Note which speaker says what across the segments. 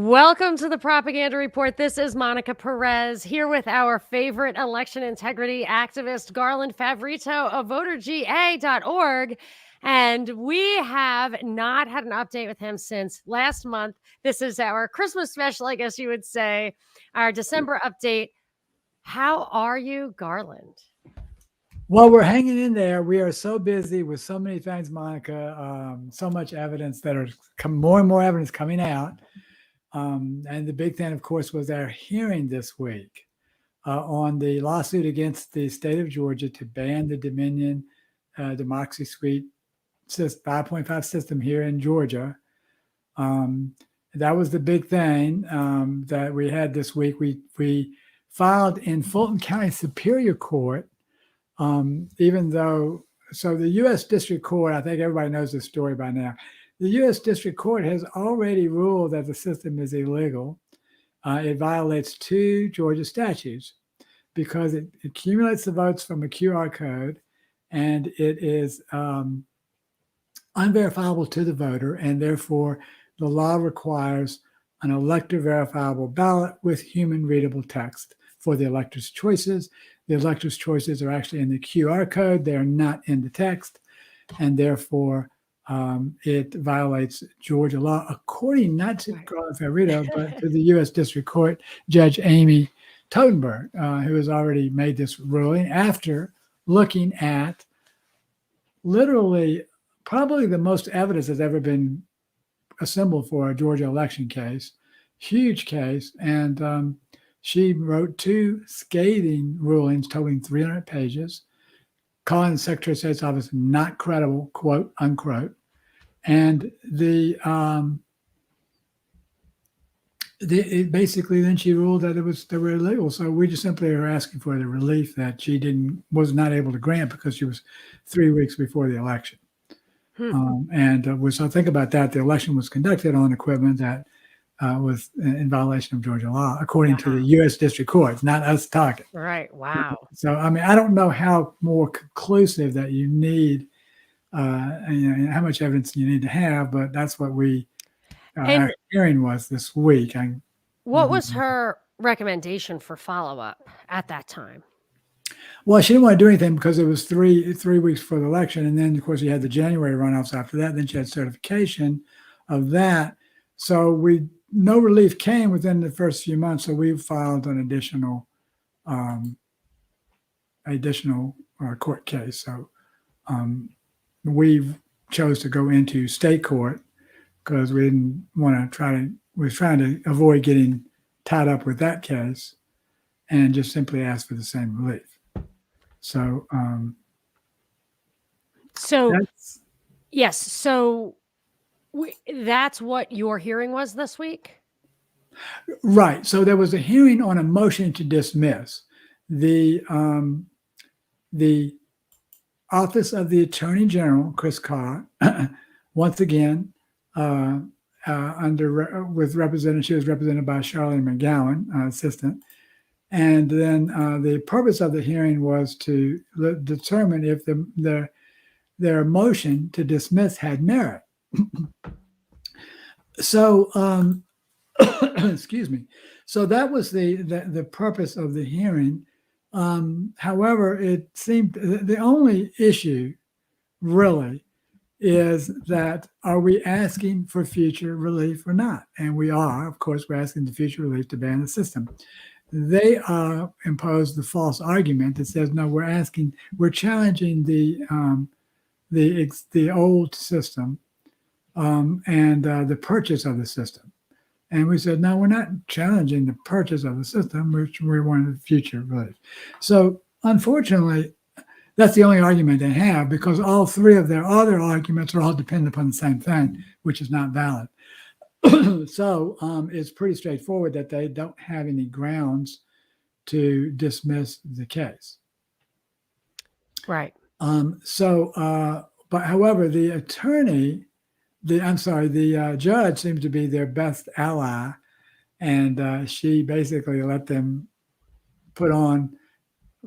Speaker 1: Welcome to the Propaganda Report. This is Monica Perez here with our favorite election integrity activist, Garland Favorito of VoterGA.org. And we have not had an update with him since last month. This is our Christmas special, I guess you would say, our December update. How are you, Garland?
Speaker 2: Well, we're hanging in there. We are so busy with so many things, Monica, so much evidence that are more and more evidence coming out. And the big thing, of course, was our hearing this week on the lawsuit against the state of Georgia to ban the Dominion Democracy Suite 5.5 system here in Georgia. That was the big thing that we had this week. We filed in Fulton County Superior Court, even though, so the U.S. District Court, I think everybody knows this story by now. The U.S. District Court has already ruled that the system is illegal. It violates 2 Georgia statutes because it accumulates the votes from a QR code, and it is unverifiable to the voter, and therefore the law requires an elector verifiable ballot with human readable text for the elector's choices. The elector's choices are actually in the QR code. They are not in the text, and therefore it violates Georgia law, according not to Garland Favorito, but to the U.S. District Court Judge Amy Totenberg, who has already made this ruling after looking at literally probably the most evidence that's ever been assembled for a Georgia election case, huge case. And she wrote 2 scathing rulings totaling 300 pages, calling the Secretary of State's office not credible, quote, unquote. And basically then she ruled that they were illegal. So we just simply are asking for the relief that she was not able to grant because she was 3 weeks before the election. So think about that. The election was conducted on equipment that was in violation of Georgia law, according to the U.S. District Court. It's not us talking.
Speaker 1: Right. Wow.
Speaker 2: So, I mean, I don't know how more conclusive that you need, how much evidence you need to have, but that's what our hearing was this week.
Speaker 1: What was her recommendation for follow-up at that time?
Speaker 2: Well, she didn't want to do anything because it was three weeks before the election. And then, of course, you had the January runoffs after that. Then she had certification of that. So no relief came within the first few months. So we filed an additional court case. So we chose to go into state court because we didn't want to we were trying to avoid getting tied up with that case and just simply ask for the same relief. So,
Speaker 1: yes. So that's what your hearing was this week?
Speaker 2: Right. So there was a hearing on a motion to dismiss. The Office of the Attorney General, Chris Carr, once again, she was represented by Charlie McGowan, assistant. And then the purpose of the hearing was to determine if their motion to dismiss had merit. So, excuse me. So that was the purpose of the hearing. However, it seemed the only issue really is that are we asking for future relief or not? And we are. Of course, we're asking the future relief to ban the system. They imposed the false argument that says, no, we're challenging the old system and the purchase of the system. And we said, no, we're not challenging the purchase of the system. We wanted the future relief. So unfortunately, that's the only argument they have because all 3 of their other arguments are all dependent upon the same thing, which is not valid. So it's pretty straightforward that they don't have any grounds to dismiss the case.
Speaker 1: Right.
Speaker 2: But however, the judge seems to be their best ally. And she basically let them put on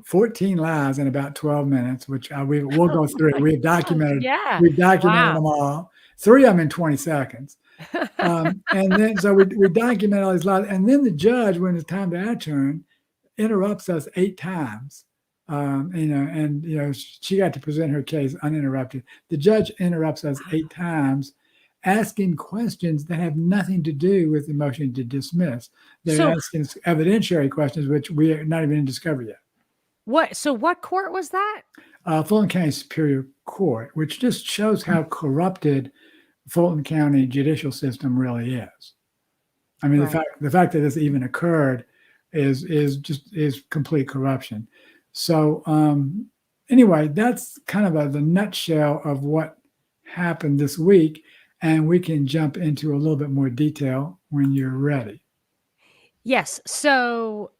Speaker 2: 14 lies in about 12 minutes, which we'll go through. We've documented them all. 3 of them in 20 seconds. And then, so we document all these lies. And then the judge, when it's time to our turn, interrupts us 8 times. She got to present her case uninterrupted. The judge interrupts us 8 times, asking questions that have nothing to do with the motion to dismiss. They're asking evidentiary questions, which we are not even in discovery yet.
Speaker 1: What court was that?
Speaker 2: Fulton County Superior Court, which just shows how corrupted Fulton County judicial system really is. I mean, right. the fact that this even occurred is complete corruption. So anyway, that's kind of the nutshell of what happened this week, and we can jump into a little bit more detail when you're ready.
Speaker 1: Yes. So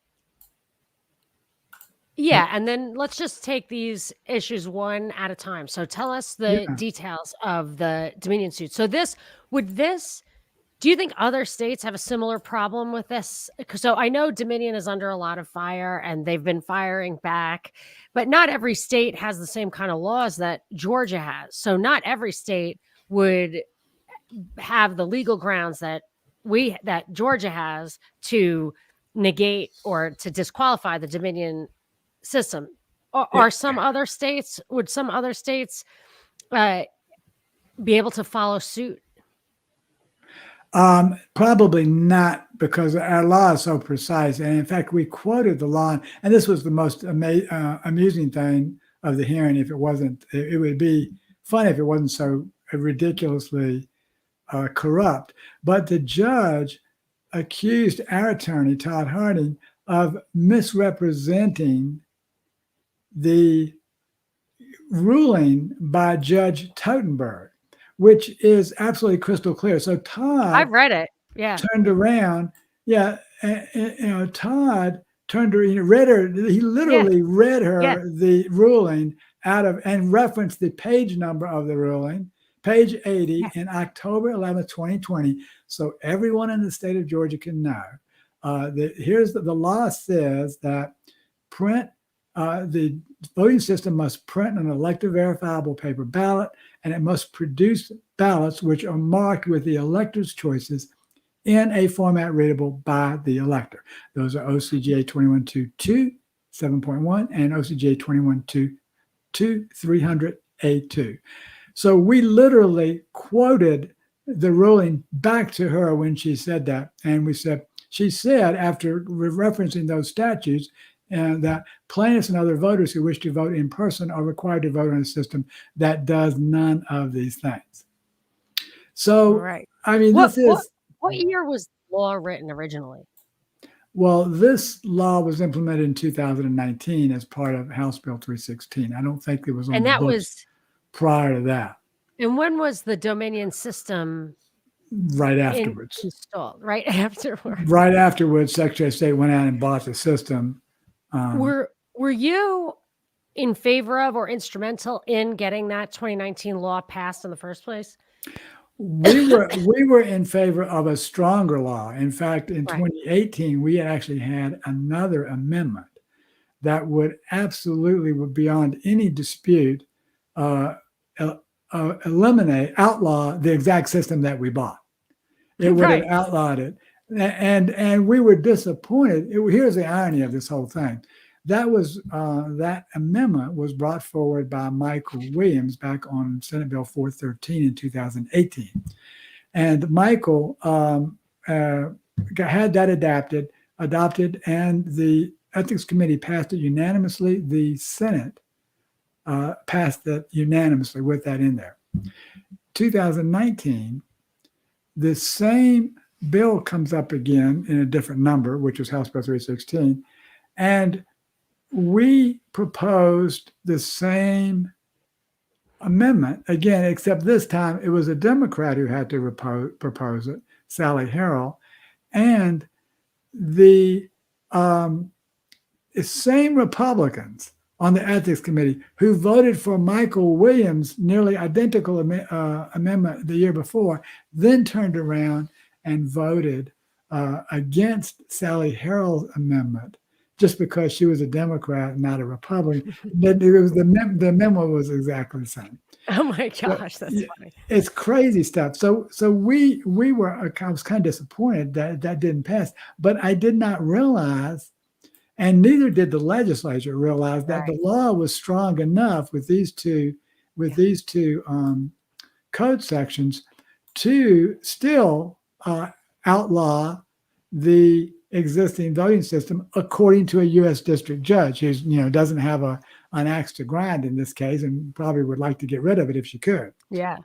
Speaker 1: yeah, and then let's just take these issues one at a time. So tell us the details of the Dominion suit. So do you think other states have a similar problem with this? So I know Dominion is under a lot of fire and they've been firing back, but not every state has the same kind of laws that Georgia has. So not every state would have the legal grounds that Georgia has to negate or to disqualify the Dominion system. Would some other states be able to follow suit?
Speaker 2: Probably not, because our law is so precise. And in fact, we quoted the law, and this was the most amusing thing of the hearing. If it wasn't, it would be funny if it wasn't so ridiculously corrupt. But the judge accused our attorney, Todd Harding, of misrepresenting the ruling by Judge Totenberg, which is absolutely crystal clear. So Todd,
Speaker 1: I've read it. Yeah.
Speaker 2: Turned around. Yeah. Todd turned her, read her. He literally read her the ruling out of, and referenced the page number of the ruling, page 80 in October 11th, 2020. So everyone in the state of Georgia can know. The law says that the voting system must print an elector verifiable paper ballot, and it must produce ballots which are marked with the elector's choices in a format readable by the elector. Those are OCGA 2122 7.1 and OCGA 2122 300A2. So we literally quoted the ruling back to her when she said that. And she said, after referencing those statutes, and that plaintiffs and other voters who wish to vote in person are required to vote on a system that does none of these things. So, right. I mean, what
Speaker 1: year was the law written originally?
Speaker 2: Well, this law was implemented in 2019 as part of House Bill 316. I don't think it was on the books prior to that.
Speaker 1: And when was the Dominion system?
Speaker 2: Right afterwards.
Speaker 1: Installed. Right afterwards.
Speaker 2: Right afterwards, Secretary of State went out and bought the system.
Speaker 1: Were you in favor of or instrumental in getting that 2019 law passed in the first place?
Speaker 2: We were in favor of a stronger law. In fact, in 2018, we actually had another amendment that would absolutely, beyond any dispute, outlaw the exact system that we bought. It would have outlawed it. And we were disappointed. Here's the irony of this whole thing. That amendment was brought forward by Michael Williams back on Senate Bill 413 in 2018. And Michael had that adopted, and the Ethics Committee passed it unanimously. The Senate passed that unanimously with that in there. 2019, the same bill comes up again in a different number, which was House Bill 316, and we proposed the same amendment again, except this time it was a Democrat who had to propose it, Sally Harrell, and the same Republicans on the Ethics Committee who voted for Michael Williams' nearly identical amendment the year before, then turned around and voted against Sally Harrell's amendment just because she was a Democrat, not a Republican. The memo was exactly the same.
Speaker 1: Oh my gosh, that's funny.
Speaker 2: It's crazy stuff. So we were, I was kind of disappointed that that didn't pass, but I did not realize, and neither did the legislature realize, that the law was strong enough with these two code sections to still outlaw the existing voting system, according to a U.S. district judge who's, doesn't have an axe to grind in this case, and probably would like to get rid of it if she could.
Speaker 1: Yeah.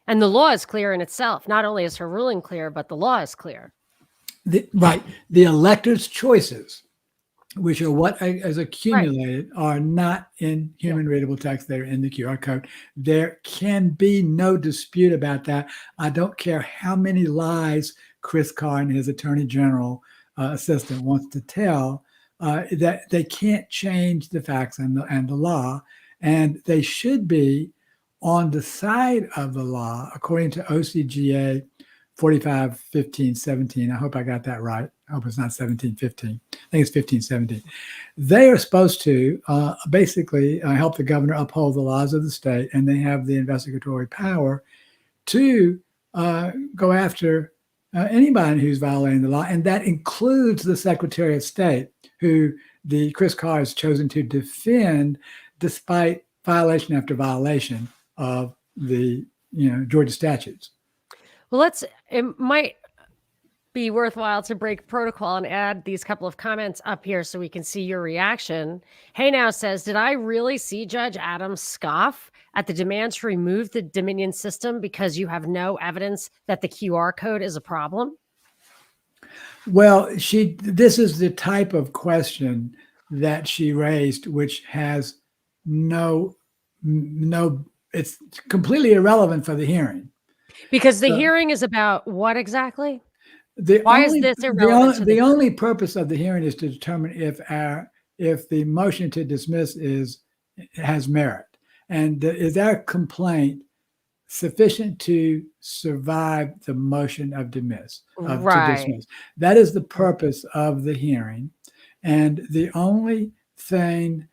Speaker 1: And the law is clear in itself. Not only is her ruling clear, but the law is clear.
Speaker 2: The elector's choices, which are what is accumulated, are not in human readable text. They're in the QR code. There can be no dispute about that. I don't care how many lies Chris Carr, his attorney general assistant, wants to tell, that they can't change the facts and the law, and they should be on the side of the law, according to OCGA 45-15-17. I hope I got that right. I hope it's not 17-15. I think it's 15-17. They are supposed to basically help the governor uphold the laws of the state, and they have the investigatory power to go after anybody who's violating the law, and that includes the Secretary of State, who the Chris Carr has chosen to defend despite violation after violation of the Georgia statutes.
Speaker 1: Well, it might be worthwhile to break protocol and add these couple of comments up here so we can see your reaction. Hey Now says, did I really see Judge Adams scoff at the demand to remove the Dominion system because you have no evidence that the QR code is a problem?
Speaker 2: Well, this is the type of question that she raised, which has it's completely irrelevant for the hearing.
Speaker 1: Because the hearing is about what exactly?
Speaker 2: Why
Speaker 1: is this irrelevant?
Speaker 2: The only purpose of the hearing is to determine if the motion to dismiss has merit, and is our complaint sufficient to survive the motion of dismiss. To dismiss. That is the purpose of the hearing, and the only thing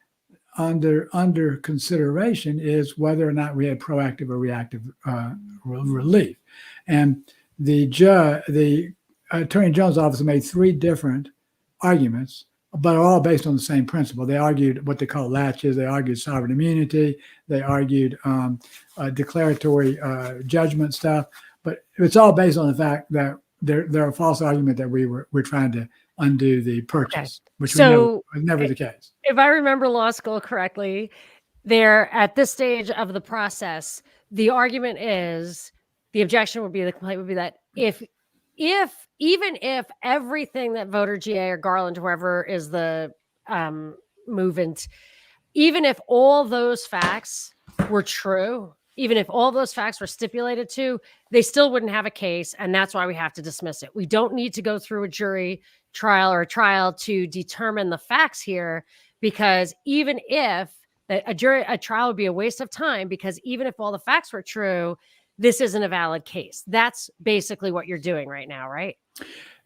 Speaker 2: under consideration is whether or not we had proactive or reactive relief. And the Attorney General's office made three different arguments, but are all based on the same principle. They argued what they call latches. They argued sovereign immunity. They argued declaratory judgment stuff. But it's all based on the fact that they're a false argument that we're trying to undo the purchase, which was never the case.
Speaker 1: If I remember law school correctly, at this stage of the process, the argument is, the objection would be, the complaint would be that even if everything that VoterGA or Garland, whoever is the movement, even if all those facts were true, even if all those facts were stipulated to, they still wouldn't have a case, and that's why we have to dismiss it. We don't need to go through a jury trial or a trial to determine the facts here, because even if a trial would be a waste of time, because even if all the facts were true, this isn't a valid case. That's basically what you're doing right now, right?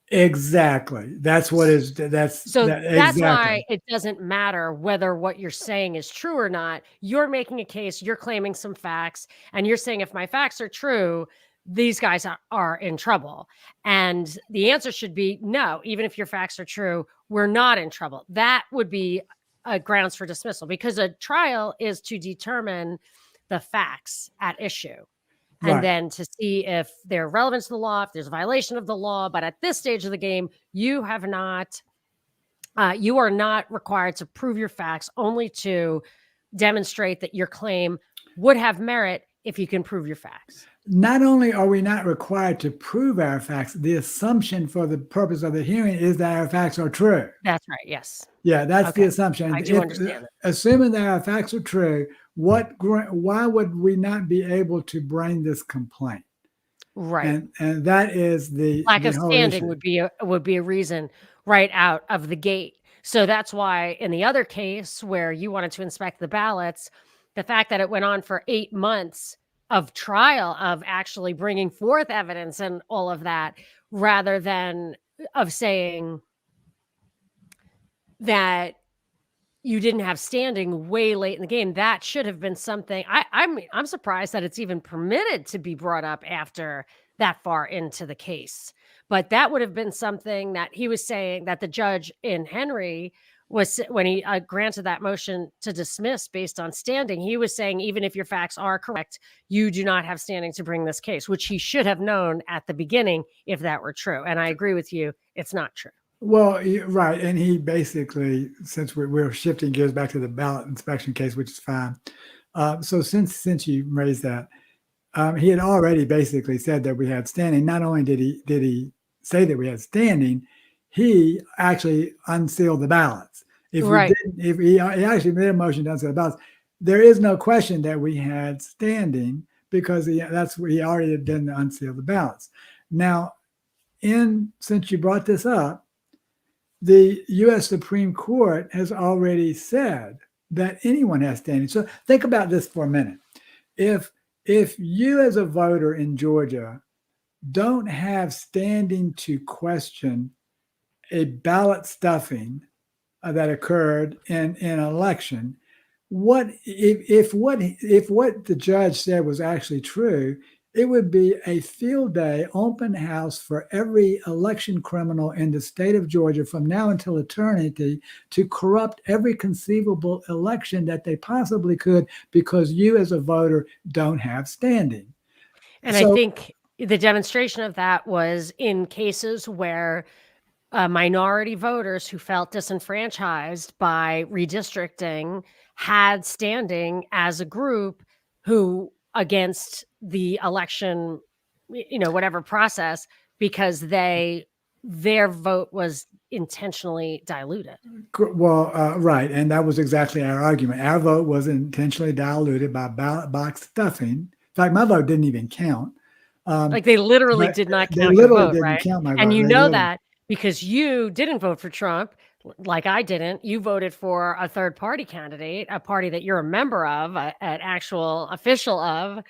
Speaker 2: Exactly. That's what is that's
Speaker 1: why it doesn't matter whether what you're saying is true or not. You're making a case, you're claiming some facts, and you're saying, if my facts are true, these guys are in trouble. And the answer should be no. Even if your facts are true, we're not in trouble. That would be grounds for dismissal, because a trial is to determine the facts at issue. And then to see if they're relevant to the law, if there's a violation of the law. But at this stage of the game, you are not required to prove your facts, only to demonstrate that your claim would have merit if you can prove your facts.
Speaker 2: Not only are we not required to prove our facts, the assumption for the purpose of the hearing is that our facts are true.
Speaker 1: That's right. Yes.
Speaker 2: Yeah, that's the assumption.
Speaker 1: I do understand that.
Speaker 2: Assuming that our facts are true, why would we not be able to bring this complaint?
Speaker 1: Right.
Speaker 2: And that is the
Speaker 1: lack of standing would be a reason right out of the gate. So that's why in the other case where you wanted to inspect the ballots, the fact that it went on for 8 months of trial, of actually bringing forth evidence and all of that, rather than of saying, that you didn't have standing way late in the game. That should have been something. I'm surprised that it's even permitted to be brought up after that far into the case. But that would have been something that he was saying that the judge in Henry was, when he granted that motion to dismiss based on standing, he was saying, even if your facts are correct, you do not have standing to bring this case, which he should have known at the beginning if that were true. And I agree with you. It's not true.
Speaker 2: Well, right. And he basically, since we're shifting gears back to the ballot inspection case, which is fine. So since you raised that, he had already basically said that we had standing. Not only did he say that we had standing, he actually unsealed the ballots. If
Speaker 1: Right.
Speaker 2: we didn't, if he actually made a motion to unseal the ballots, there is no question that we had standing because that's what he already had done to unseal the ballots. Now, since you brought this up, the U.S. Supreme Court has already said that anyone has standing. So think about this for a minute. If you as a voter in Georgia don't have standing to question a ballot stuffing that occurred in an election, what if what the judge said was actually true, it would be a field day open house for every election criminal in the state of Georgia from now until eternity to corrupt every conceivable election that they possibly could because you as a voter don't have standing.
Speaker 1: And I
Speaker 2: So
Speaker 1: think the demonstration of that was in cases where minority voters who felt disenfranchised by redistricting had standing as a group who against the election, whatever process, because their vote was intentionally diluted.
Speaker 2: well, right. And that was exactly our argument. Our vote was intentionally diluted by ballot box stuffing. In fact, my vote didn't even count.
Speaker 1: Like they literally
Speaker 2: But
Speaker 1: did not
Speaker 2: they
Speaker 1: count your
Speaker 2: literally
Speaker 1: vote,
Speaker 2: didn't
Speaker 1: right?
Speaker 2: count my
Speaker 1: And
Speaker 2: vote.
Speaker 1: you
Speaker 2: They
Speaker 1: know
Speaker 2: literally,
Speaker 1: that because you didn't vote for Trump, like I didn't. You voted for a third party candidate, a party that you're a member of, an actual official of,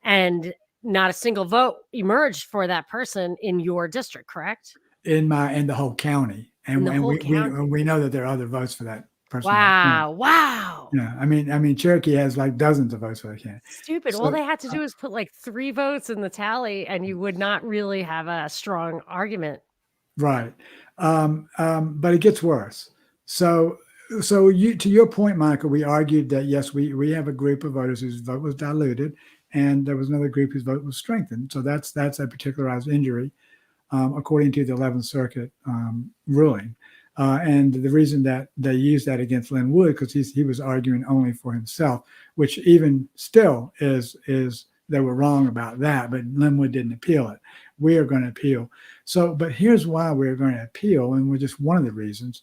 Speaker 1: and not a single vote emerged for that person in your district, correct?
Speaker 2: in the whole county,
Speaker 1: In
Speaker 2: and
Speaker 1: the whole
Speaker 2: we
Speaker 1: county.
Speaker 2: know that there are other votes for that person.
Speaker 1: Wow. Wow.
Speaker 2: Yeah, I mean, Cherokee has like dozens of votes for the county.
Speaker 1: Stupid. All
Speaker 2: So
Speaker 1: they had to do is put like 3 votes in the tally and you would not really have a strong argument.
Speaker 2: right, but it gets worse. So you, to your point, Michael, we argued that yes, we have a group of voters whose vote was diluted, and there was another group whose vote was strengthened. So that's a particularized injury, according to the 11th Circuit ruling. And the reason that they used that against Lin Wood, because he was arguing only for himself, which even still is they were wrong about that, but Lin Wood didn't appeal it. We are going to appeal. So, but here's why we're going to appeal, and we're just one of the reasons.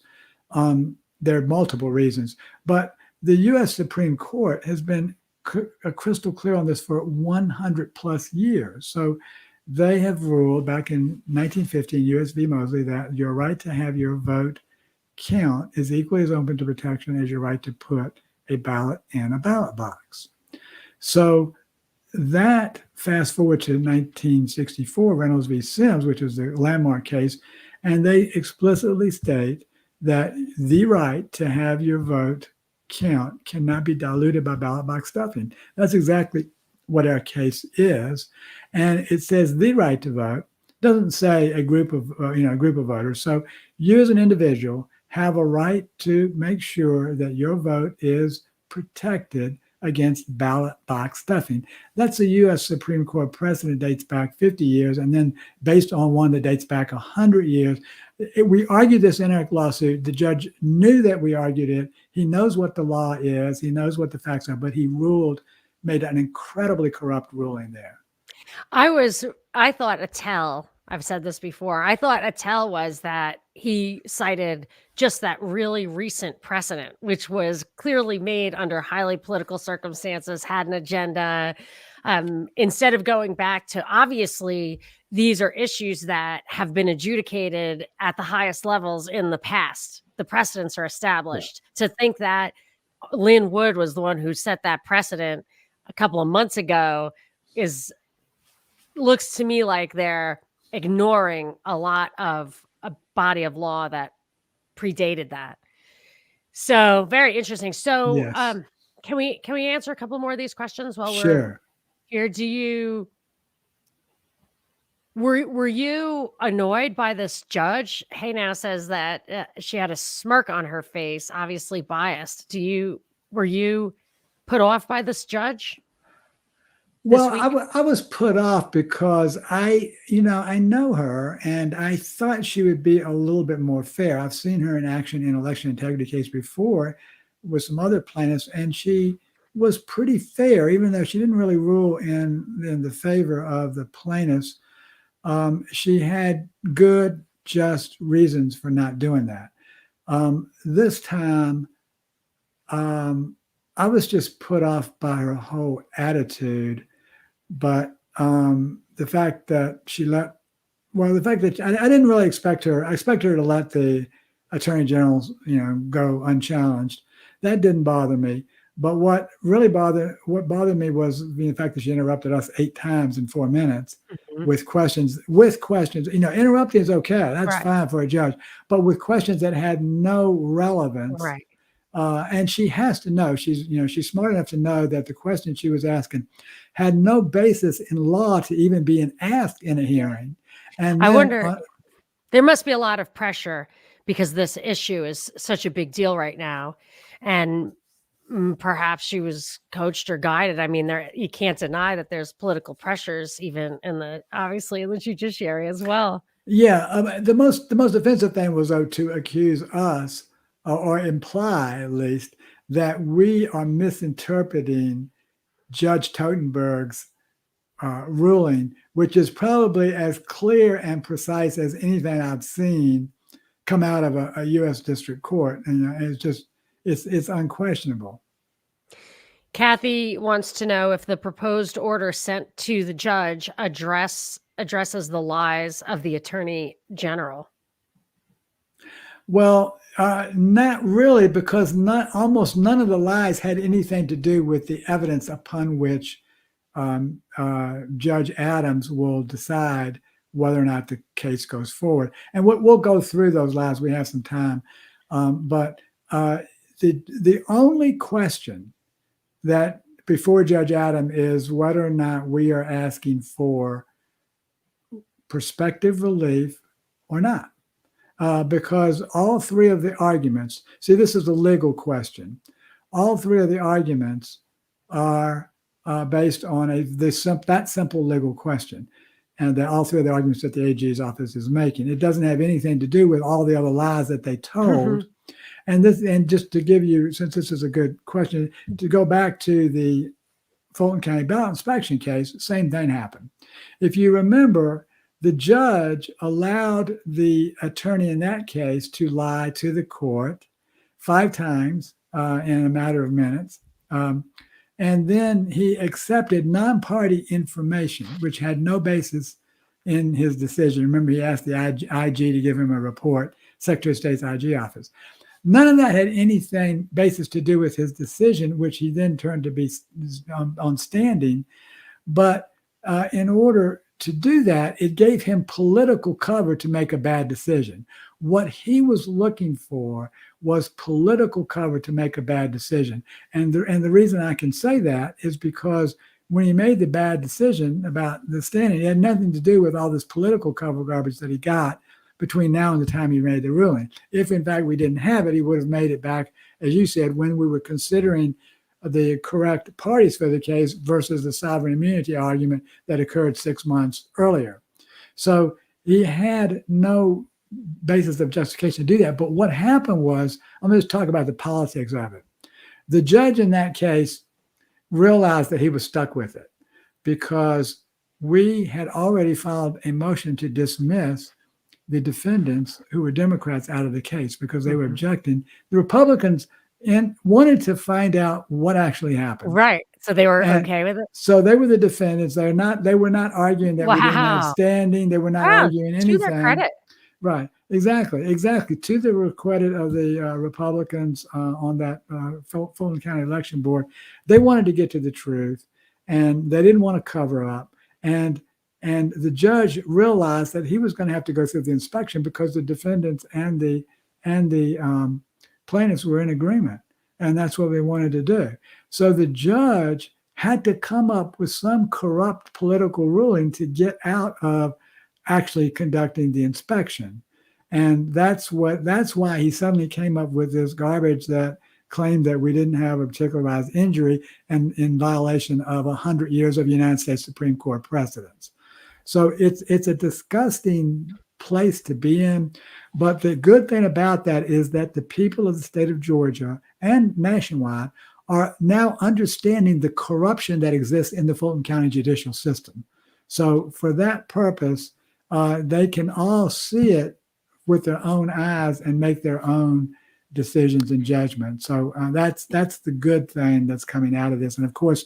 Speaker 2: There are multiple reasons, but the U.S. Supreme Court has been crystal clear on this for 100 plus years. So they have ruled back in 1915, U.S. v. Mosley, that your right to have your vote count is equally as open to protection as your right to put a ballot in a ballot box. So that, fast forward to 1964, Reynolds v. Sims, which was the landmark case, and they explicitly state that the right to have your vote count cannot be diluted by ballot box stuffing. That's exactly what our case is, and it says the right to vote. Doesn't say a group of voters. So you as an individual have a right to make sure that your vote is protected against ballot box stuffing. That's a U.S. Supreme Court precedent, dates back 50 years, and then based on one that dates back 100 years. We argued this in our lawsuit. The judge knew that we argued it. He knows what the law is. He knows what the facts are, but he made an incredibly corrupt ruling there.
Speaker 1: I thought Attell, I've said this before, I thought Attell was that he cited just that really recent precedent, which was clearly made under highly political circumstances, had an agenda. Instead of going back to, obviously, these are issues that have been adjudicated at the highest levels in the past. The precedents are established. Yeah. To think that Lin Wood was the one who set that precedent a couple of months ago looks to me like they're ignoring a lot of a body of law that predated that. So very interesting. So,
Speaker 2: Yes,
Speaker 1: can we answer a couple more of these questions while we're
Speaker 2: sure.
Speaker 1: here? Were you annoyed by this judge? Hey Now says that she had a smirk on her face, obviously biased. Were you put off by this judge this
Speaker 2: Well,
Speaker 1: week?
Speaker 2: I was put off because I know her and I thought she would be a little bit more fair. I've seen her in action in election integrity case before with some other plaintiffs, and she was pretty fair, even though she didn't really rule in the favor of the plaintiffs. She had good, just reasons for not doing that. This time, I was just put off by her whole attitude. But the fact that the fact that I didn't really expect her. I expected her to let the attorney generals, go unchallenged. That didn't bother me. But what bothered me was the fact that she interrupted us 8 times in 4 minutes
Speaker 1: Mhm.
Speaker 2: with questions. With questions, interrupting is okay. That's
Speaker 1: Right,
Speaker 2: fine for a judge. But with questions that had no relevance,
Speaker 1: right.
Speaker 2: and she has to know, she's smart enough to know that the question she was asking had no basis in law to even being asked in a hearing. And
Speaker 1: I
Speaker 2: then,
Speaker 1: wonder, there must be a lot of pressure because this issue is such a big deal right now, and perhaps she was coached or guided. I mean, there you can't deny that there's political pressures even obviously in the judiciary as well.
Speaker 2: yeah, the most offensive thing was, though, to accuse us, or imply at least, that we are misinterpreting Judge Totenberg's ruling, which is probably as clear and precise as anything I've seen come out of a U.S. district court. And it's unquestionable.
Speaker 1: Kathy wants to know if the proposed order sent to the judge addresses the lies of the attorney general.
Speaker 2: Well, not really, because almost none of the lies had anything to do with the evidence upon which Judge Adams will decide whether or not the case goes forward. And we'll go through those lies. We have some time. But the only question that before Judge Adams is whether or not we are asking for prospective relief or not. Because all 3 of the arguments, see, this is a legal question. All 3 of the arguments are based on that simple legal question. And all 3 of the arguments that the AG's office is making. It doesn't have anything to do with all the other lies that they told. And just to give you, since this is a good question, to go back to the Fulton County ballot inspection case, same thing happened. If you remember, the judge allowed the attorney in that case to lie to the court 5 times in a matter of minutes. And then he accepted non-party information, which had no basis in his decision. Remember, he asked the IG to give him a report, Secretary of State's IG office. None of that had anything basis to do with his decision, which he then turned to be on standing. But in order to do that, it gave him political cover to make a bad decision. What he was looking for was political cover to make a bad decision. And the reason I can say that is because when he made the bad decision about the standing, it had nothing to do with all this political cover garbage that he got between now and the time he made the ruling. If in fact we didn't have it, he would have made it back, as you said, when we were considering the correct parties for the case versus the sovereign immunity argument that occurred 6 months earlier. So he had no basis of justification to do that. But what happened was, I'm going to talk about the politics of it. The judge in that case realized that he was stuck with it because we had already filed a motion to dismiss the defendants who were Democrats out of the case because they were objecting. The Republicans wanted to find out what actually happened.
Speaker 1: Right. So they were okay with it?
Speaker 2: So they were the defendants. They were not arguing that we didn't have standing. They were not arguing anything.
Speaker 1: To their credit.
Speaker 2: Right. Exactly. To the credit of the Republicans on that Fulton County Election Board, they wanted to get to the truth, and they didn't want to cover up. And the judge realized that he was going to have to go through the inspection because the defendants and the plaintiffs were in agreement, and that's what they wanted to do. So the judge had to come up with some corrupt political ruling to get out of actually conducting the inspection. And that's why he suddenly came up with this garbage that claimed that we didn't have a particularized injury and in violation of 100 years of United States Supreme Court precedents. So it's a disgusting place to be in. But the good thing about that is that the people of the state of Georgia and nationwide are now understanding the corruption that exists in the Fulton County judicial system. So for that purpose, they can all see it with their own eyes and make their own decisions and judgments. So that's the good thing that's coming out of this. And of course,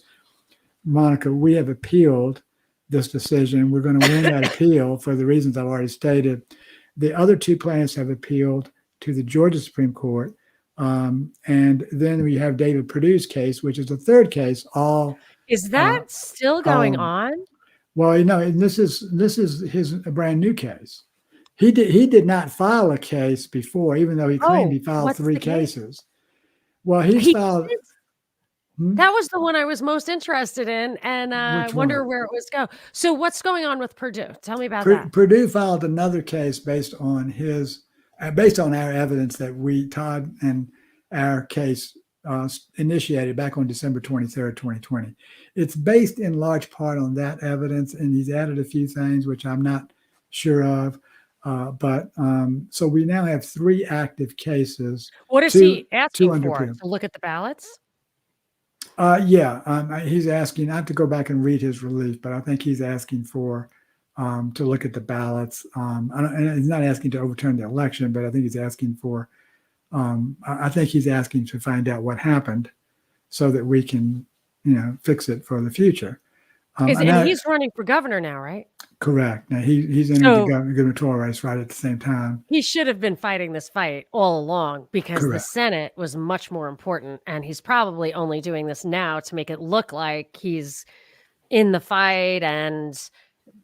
Speaker 2: Monica, we have appealed this decision. We're going to win that appeal for the reasons I've already stated. The other two plaintiffs have appealed to the Georgia Supreme Court. And then we have David Perdue's case, which is the third case.
Speaker 1: Is that still going on?
Speaker 2: Well, and this is his brand new case. He did not file a case before, even though he claimed he filed 3 cases. Well, he filed.
Speaker 1: That was the one I was most interested in, and I wonder where it was going. So what's going on with Perdue? Tell me about that.
Speaker 2: Perdue filed another case based on our evidence that Todd and our case initiated back on December 23rd, 2020. It's based in large part on that evidence, and he's added a few things which I'm not sure of. So we now have 3 active cases.
Speaker 1: What is he asking for? To look at the ballots?
Speaker 2: He's asking. I have to go back and read his relief, but I think he's asking for to look at the ballots. And he's not asking to overturn the election, but I think he's asking for. I think he's asking to find out what happened, so that we can, fix it for the future.
Speaker 1: And he's running for governor now, right?
Speaker 2: Correct. Now he's in the gubernatorial race right at the same time.
Speaker 1: He should have been fighting this fight all along, because the Senate was much more important, and he's probably only doing this now to make it look like he's in the fight and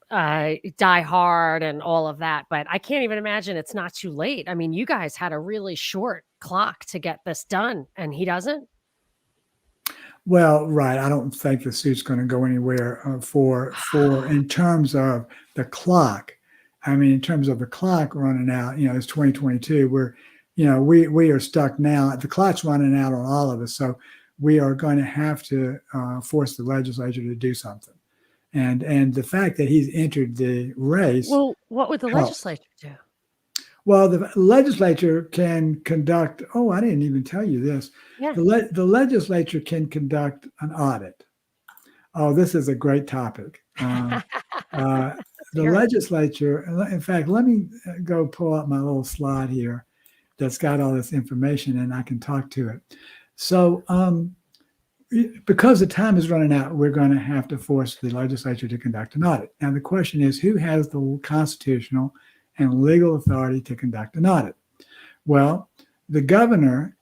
Speaker 1: die hard and all of that. But I can't even imagine it's not too late. I mean, you guys had a really short clock to get this done, and he doesn't.
Speaker 2: Well, right. I don't think the suit's going to go anywhere in terms of the clock. I mean, in terms of the clock running out, it's 2022. We are stuck now. The clock's running out on all of us. So we are going to have to force the legislature to do something. And the fact that he's entered the race.
Speaker 1: Well, what would the legislature do?
Speaker 2: Well, the legislature can conduct. Oh, I didn't even tell you this.
Speaker 1: Yeah.
Speaker 2: The legislature can conduct an audit. Oh, this is a great topic. The legislature. In fact, let me go pull up my little slide here that's got all this information, and I can talk to it. So, because the time is running out, we're going to have to force the legislature to conduct an audit. Now, the question is, who has the constitutional and legal authority to conduct an audit? Well, the governor.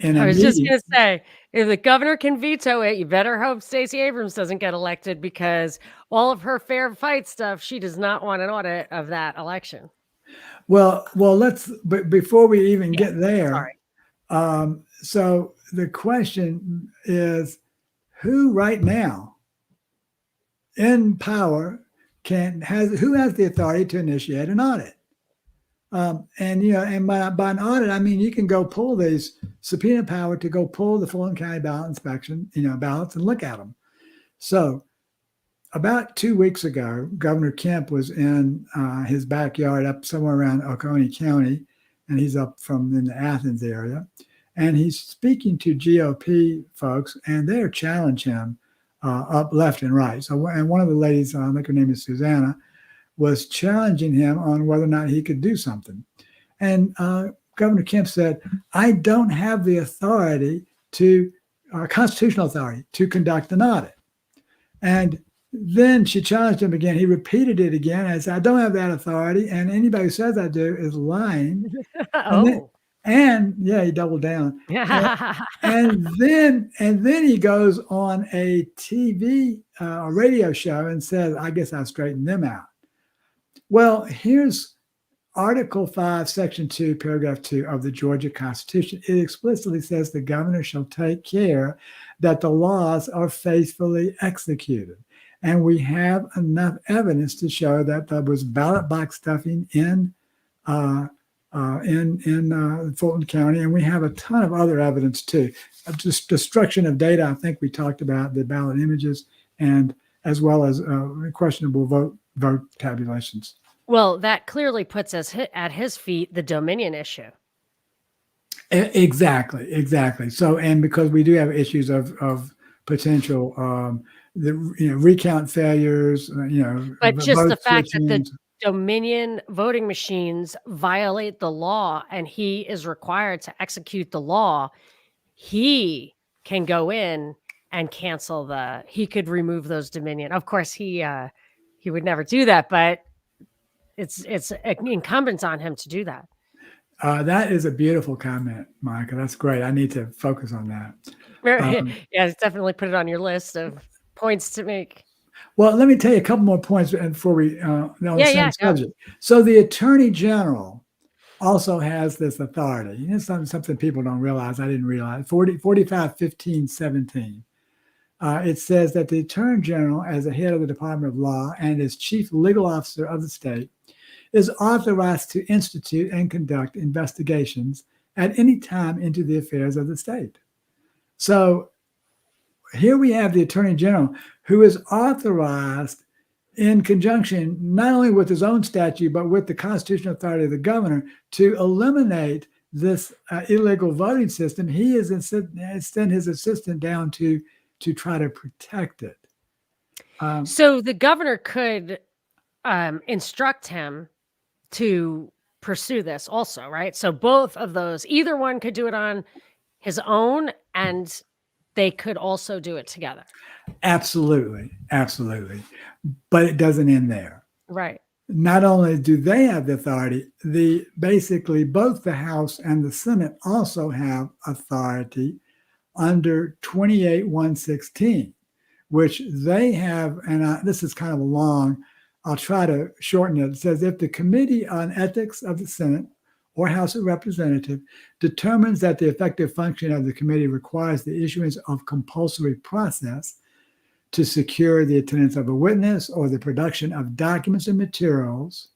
Speaker 1: I was just going to say, if the governor can veto it, you better hope Stacey Abrams doesn't get elected, because all of her fair fight stuff, she does not want an audit of that election.
Speaker 2: Well, but before we even get there, so the question is, who right now in power who has the authority to initiate an audit? And by an audit, I mean, you can go pull these subpoena power to go pull the Fulton County ballot inspection, ballots, and look at them. So about 2 weeks ago, Governor Kemp was in his backyard up somewhere around Oconee County, and he's up in the Athens area. And he's speaking to GOP folks, and they're challenging him up left and right. So, and one of the ladies, I think her name is Susanna, was challenging him on whether or not he could do something. And Governor Kemp said, I don't have the authority constitutional authority to conduct an audit. And then she challenged him again. He repeated it again and said, I don't have that authority. And anybody who says I do is lying. He doubled down. and then he goes on a TV radio show and says, I guess I'll straighten them out. Well, here's Article 5, Section 2, Paragraph 2 of the Georgia Constitution, it explicitly says the governor shall take care that the laws are faithfully executed. And we have enough evidence to show that there was ballot box stuffing in Fulton County, and we have a ton of other evidence too. Just destruction of data. I think we talked about the ballot images, and as well as questionable vote tabulations.
Speaker 1: Well, that clearly puts us at his feet the Dominion issue.
Speaker 2: Exactly. So, and because we do have issues of potential recount failures,
Speaker 1: but just the fact that the Dominion voting machines violate the law and he is required to execute the law, he can go in and cancel he could remove those Dominion. Of course, he would never do that, but it's incumbent on him to do that.
Speaker 2: That is a beautiful comment, Monica. That's great. I need to focus on that.
Speaker 1: Yeah, definitely put it on your list of points to make.
Speaker 2: Well, let me tell you a couple more points before we on the same subject.
Speaker 1: Go.
Speaker 2: So the Attorney General also has this authority. Something people don't realize. I didn't realize. 45-15-17. It says that the Attorney General, as the head of the Department of Law and as chief legal officer of the state, is authorized to institute and conduct investigations at any time into the affairs of the state. So here we have the Attorney General who is authorized in conjunction not only with his own statute, but with the constitutional authority of the governor to eliminate this illegal voting system. He has sent his assistant down to try to protect it.
Speaker 1: So the governor could instruct him to pursue this also, right? So both of those, either one could do it on his own and they could also do it together.
Speaker 2: Absolutely. But it doesn't end there.
Speaker 1: Right.
Speaker 2: Not only do they have the authority, basically both the House and the Senate also have authority under 28-116, which they have, and this is kind of long, I'll try to shorten it. It says, if the Committee on Ethics of the Senate or House of Representatives determines that the effective function of the committee requires the issuance of compulsory process to secure the attendance of a witness or the production of documents and materials,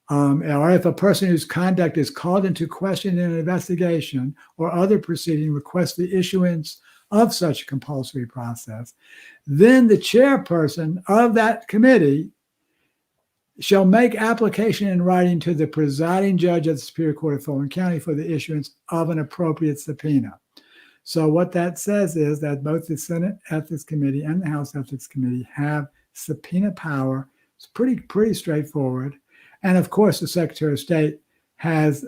Speaker 2: or if a person whose conduct is called into question in an investigation or other proceeding requests the issuance of such compulsory process, then the chairperson of that committee shall make application in writing to the presiding judge of the Superior Court of Fulton County for the issuance of an appropriate subpoena. So what that says is that both the Senate Ethics Committee and the House Ethics Committee have subpoena power. It's pretty straightforward. And of course, the Secretary of State has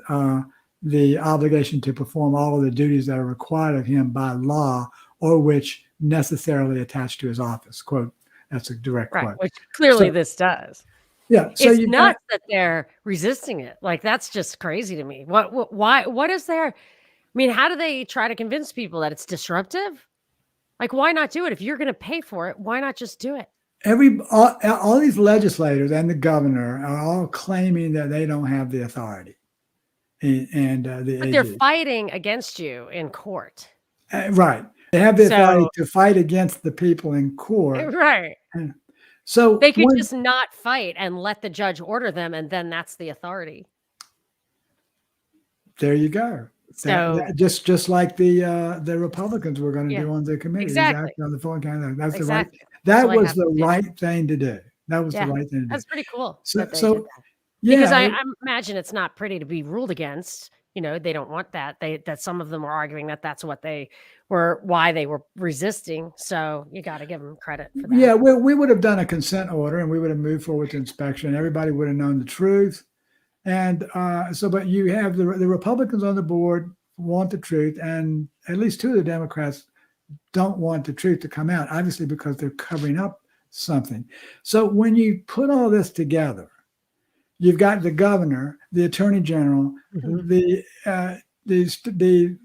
Speaker 2: the obligation to perform all of the duties that are required of him by law or which necessarily attach to his office. Quote, that's a direct quote.
Speaker 1: Which clearly this does.
Speaker 2: Yeah. So
Speaker 1: it's nuts that they're resisting it. Like, that's just crazy to me. What is there? I mean, how do they try to convince people that it's disruptive? Like, why not do it? If you're going to pay for it, why not just do it?
Speaker 2: All these legislators and the governor are all claiming that they don't have the authority. But
Speaker 1: they're fighting against you in court.
Speaker 2: Right. They have the authority to fight against the people in court.
Speaker 1: Right.
Speaker 2: So
Speaker 1: they could just not fight and let the judge order them, and then that's the authority.
Speaker 2: There you go. Just like the Republicans were going to do on the committee.
Speaker 1: Exactly.
Speaker 2: On the Fulton County. That was the right thing to do. That was the right thing to do.
Speaker 1: That's pretty cool.
Speaker 2: Because
Speaker 1: I imagine it's not pretty to be ruled against. They don't want that. That some of them were arguing that that's what why they were resisting. So you got to give them credit for that.
Speaker 2: Yeah, we would have done a consent order and we would have moved forward with inspection. Everybody would have known the truth. And but you have the Republicans on the board want the truth, and at least two of the Democrats don't want the truth to come out, obviously because they're covering up something. So when you put all this together, you've got the governor, the attorney general, the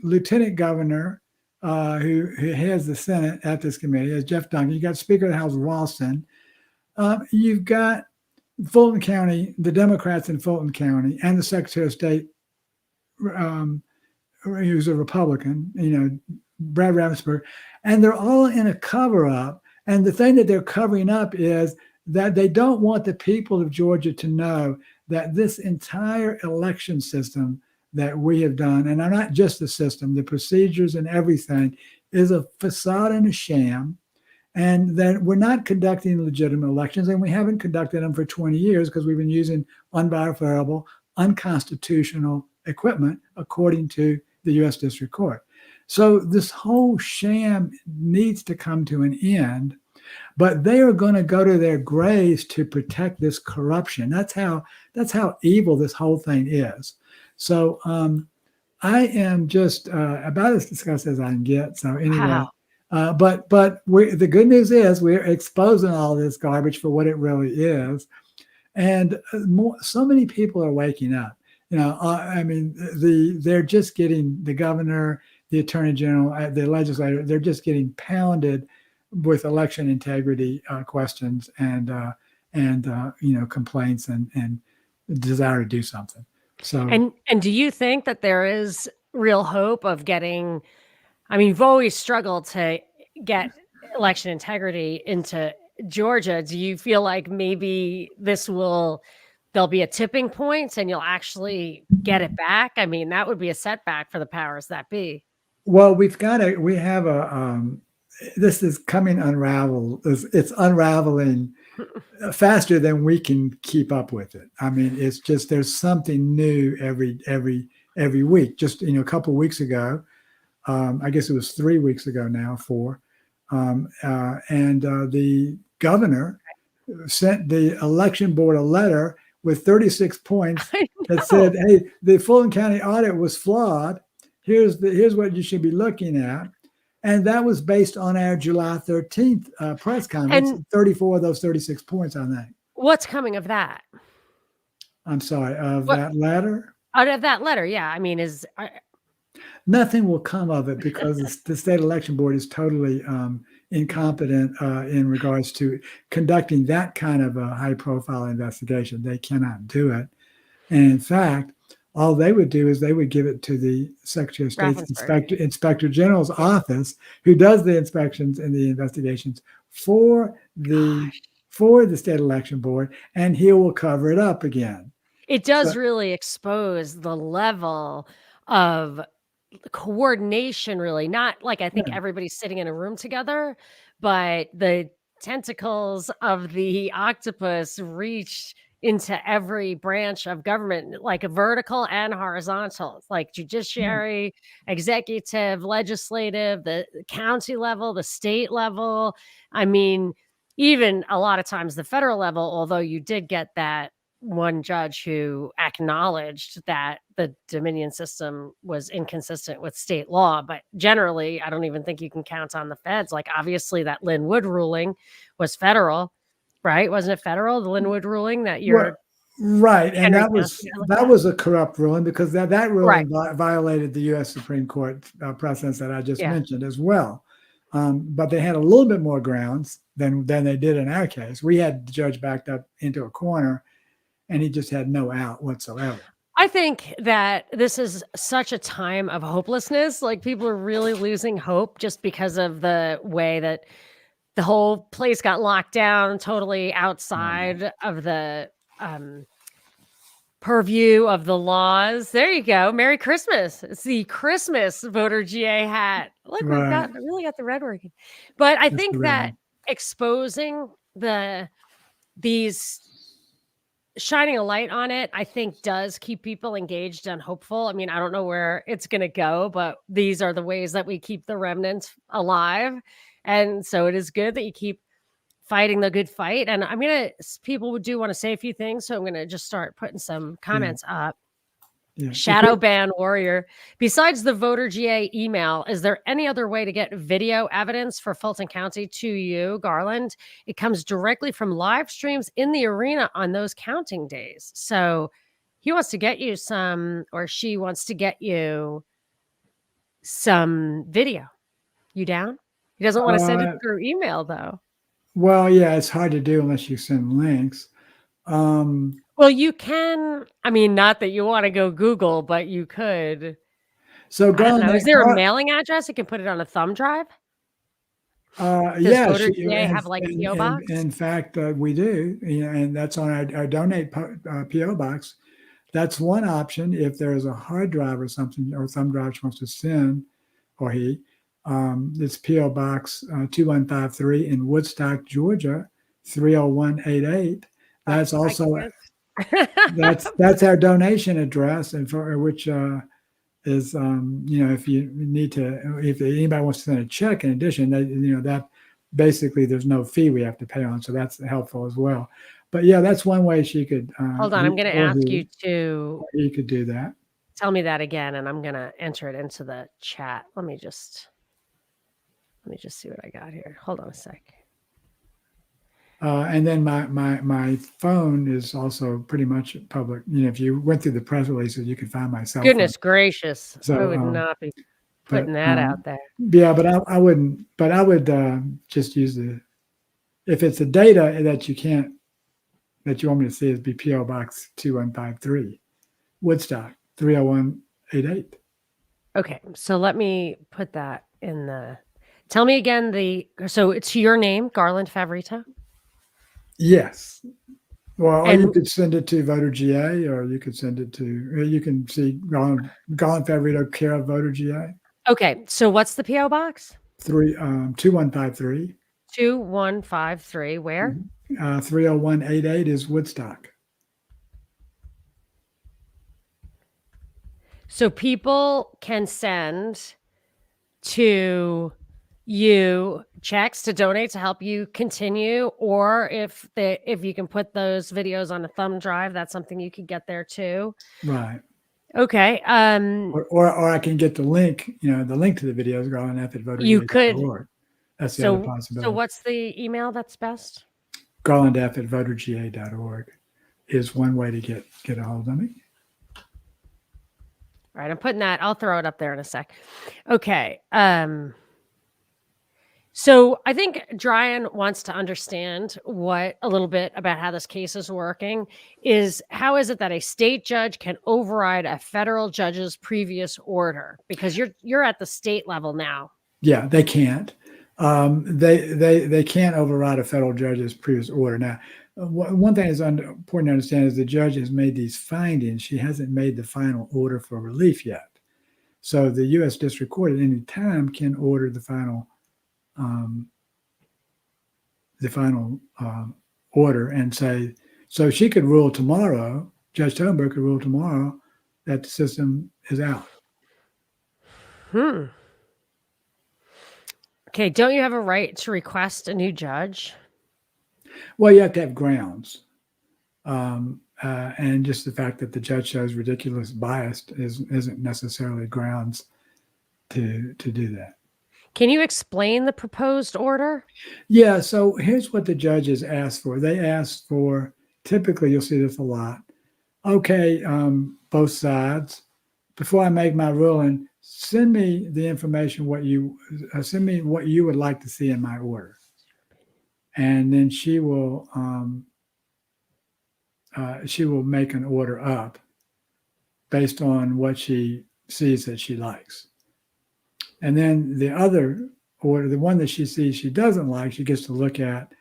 Speaker 2: lieutenant governor who heads the Senate Ethics Committee, as Jeff Duncan. You got Speaker of the House Ralston. You've got Fulton County, the Democrats in Fulton County, and the Secretary of State, who's a Republican, Brad Raffensperger, and they're all in a cover up. And the thing that they're covering up is that they don't want the people of Georgia to know that this entire election system that we have done, and not just the system, the procedures and everything, is a facade and a sham, and that we're not conducting legitimate elections, and we haven't conducted them for 20 years because we've been using unverifiable, unconstitutional equipment, according to the U.S. District Court. So this whole sham needs to come to an end, but they are going to go to their graves to protect this corruption. That's how evil this whole thing is. So I am just about as disgusted as I can get. So anyway,
Speaker 1: Wow.
Speaker 2: but the good news is we're exposing all this garbage for what it really is, and so many people are waking up. I mean, they're just getting the governor, the attorney general, the legislator. They're just getting pounded with election integrity questions and complaints and desire to do something. So
Speaker 1: and do you think that there is real hope of getting? I mean, you've always struggled to get election integrity into Georgia. Do you feel like maybe there'll be a tipping point and you'll actually get it back? I mean, that would be a setback for the powers that be.
Speaker 2: Well, we have this is coming unraveled. It's unraveling faster than we can keep up with it. I mean, it's just, there's something new every week. Just, a couple of weeks ago, I guess it was 3 weeks ago now, the governor sent the election board a letter with 36 points that said, hey, the Fulton County audit was flawed. Here's what you should be looking at. And that was based on our July 13th press conference, and 34 of those 36 points on that.
Speaker 1: What's coming of that?
Speaker 2: I'm sorry, that letter?
Speaker 1: Out of that letter, yeah. I mean,
Speaker 2: nothing will come of it because the state election board is totally incompetent in regards to conducting that kind of a high-profile investigation. They cannot do it. And in fact, all they would do is they would give it to the Secretary of State's Inspector General's office, who does the inspections and the investigations for the state election board, and he will cover it up again.
Speaker 1: It does really expose the level of coordination, really. Not like I think everybody's sitting in a room together, but the tentacles of the octopus reach into every branch of government, like a vertical and horizontal, like judiciary, executive, legislative, the county level, the state level. I mean, even a lot of times the federal level, although you did get that one judge who acknowledged that the Dominion system was inconsistent with state law. But generally, I don't even think you can count on the feds. Like, obviously, that Lynn Wood ruling was federal. Right? Wasn't it federal, the Linwood ruling that you're
Speaker 2: right? And that was a corrupt ruling because that ruling violated the U.S. Supreme Court precedents that I just mentioned as well. But they had a little bit more grounds than they did in our case. We had the judge backed up into a corner, and he just had no out whatsoever.
Speaker 1: I think that this is such a time of hopelessness. Like, people are really losing hope just because of the way that the whole place got locked down, totally outside of the purview of the laws. There you go. Merry Christmas. It's the Christmas VoterGA hat. Look, we've really got the red working. But I think that exposing these, shining a light on it, I think does keep people engaged and hopeful. I mean, I don't know where it's going to go, but these are the ways that we keep the remnants alive. And so it is good that you keep fighting the good fight. And people do want to say a few things. So I'm going to just start putting some comments up. Yeah. Shadow Ban Warrior. Besides the VoterGA email, is there any other way to get video evidence for Fulton County to you, Garland? It comes directly from live streams in the arena on those counting days. So he wants to get you or she wants to get you some video. You down? He doesn't want to send it through email, though.
Speaker 2: Well, yeah, it's hard to do unless you send links.
Speaker 1: Well, you can. I mean, not that you want to go Google, but you could.
Speaker 2: So
Speaker 1: I don't
Speaker 2: Garland,
Speaker 1: know. Is there a mailing address? You can put it on a thumb drive. Does
Speaker 2: yeah,
Speaker 1: VoterGA have like a PO box?
Speaker 2: in fact, we do, and that's on our donate PO box. That's one option. If there's a hard drive or something, or thumb drive she wants to send, or he, it's PO Box 2153 in Woodstock, Georgia, 30188. That's also that's our donation address, and for which is if you need to, if anybody wants to send a check in addition, that basically there's no fee we have to pay on, so that's helpful as well. But yeah, that's one way she could.
Speaker 1: Hold on, I'm going to ask you to.
Speaker 2: You could do that.
Speaker 1: Tell me that again, and I'm going to enter it into the chat. Let me just see what I got here. Hold on a sec.
Speaker 2: And then my phone is also pretty much public. If you went through the press releases, you could find my cell phone.
Speaker 1: Goodness gracious! So, I would not be putting that out there.
Speaker 2: Yeah, but I wouldn't. But I would just use if it's the data that you want me to see, is be PO Box 2153, Woodstock 30188.
Speaker 1: Okay, so let me put that in the. Tell me again so it's your name, Garland Favorito.
Speaker 2: Yes. Well, or you could send it to VoterGA, or you could send it to. You can see Garland Favorito, care of VoterGA.
Speaker 1: Okay, so what's the PO box?
Speaker 2: 2153.
Speaker 1: 2153. Where?
Speaker 2: 30188 is Woodstock.
Speaker 1: So people can send to you checks to donate to help you continue, or if you can put those videos on a thumb drive, that's something you could get there too.
Speaker 2: Right.
Speaker 1: Okay.
Speaker 2: Or I can get the link, the link to the videos, garlandf@voterga.org.
Speaker 1: You could.
Speaker 2: That's the other possibility.
Speaker 1: So what's the email that's best?
Speaker 2: garlandf@voterga.org is one way to get a hold of me.
Speaker 1: All right, I'm putting that. I'll throw it up there in a sec. Okay. So I think Dryan wants to understand a little bit about how this case is working. How is it that a state judge can override a federal judge's previous order? Because you're at the state level now.
Speaker 2: Yeah, they can't. They can't override a federal judge's previous order. Now, one thing is important to understand is the judge has made these findings. She hasn't made the final order for relief yet. So the U.S. District Court at any time can order the final order and say, so she could rule tomorrow, Judge Totenberg could rule tomorrow that the system is out.
Speaker 1: Okay, don't you have a right to request a new judge?
Speaker 2: Well, you have to have grounds. And just the fact that the judge shows ridiculous bias isn't necessarily grounds to do that.
Speaker 1: Can you explain the proposed order?
Speaker 2: Yeah, so here's what the judges asked for. They asked for, typically you'll see this a lot. Okay, both sides, before I make my ruling, send me the information, send me what you would like to see in my order. And then she will make an order up based on what she sees that she likes. And then the other order, the one that she sees she doesn't like, she gets to look at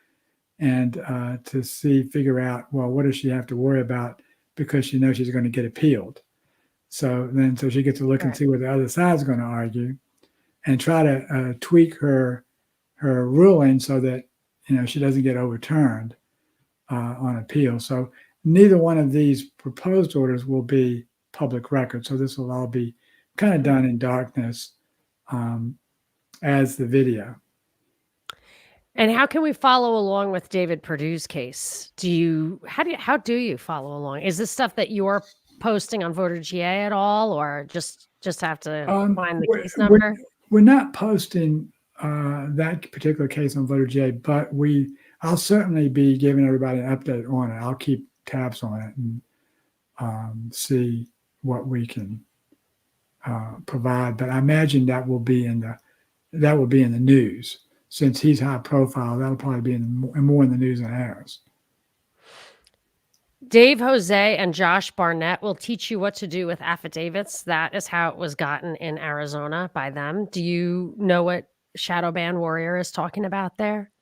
Speaker 2: and to figure out, well, what does she have to worry about, because she knows she's going to get appealed. So she gets to look and see what the other side's going to argue and try to tweak her ruling so that, she doesn't get overturned on appeal. So neither one of these proposed orders will be public record. So this will all be kind of done in darkness as the video.
Speaker 1: And how can we follow along with David Perdue's case? How do you follow along? Is this stuff that you're posting on VoterGA at all, or just have to find the case number?
Speaker 2: We're not posting that particular case on VoterGA, but I'll certainly be giving everybody an update on it. I'll keep tabs on it and see what we can provide. But I imagine that will be in the news. Since he's high profile, that'll probably be more in the news than ours.
Speaker 1: Dave Jose and Josh Barnett will teach you what to do with affidavits. That is how it was gotten in Arizona by them. Do you know what Shadow Ban Warrior is talking about there?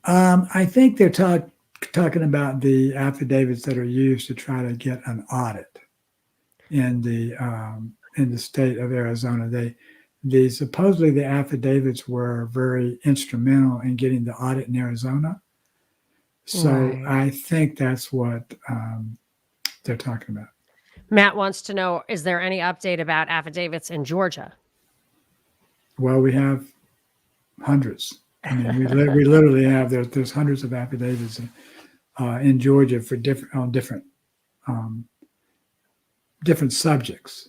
Speaker 2: I think they're talking about the affidavits that are used to try to get an audit in the state of Arizona. Supposedly the affidavits were very instrumental in getting the audit in Arizona. So
Speaker 1: Right.
Speaker 2: I think that's what they're talking about.
Speaker 1: Matt wants to know, is there any update about affidavits in Georgia?
Speaker 2: Well, we have hundreds. I mean, we literally have there's hundreds of affidavits in Georgia for different subjects,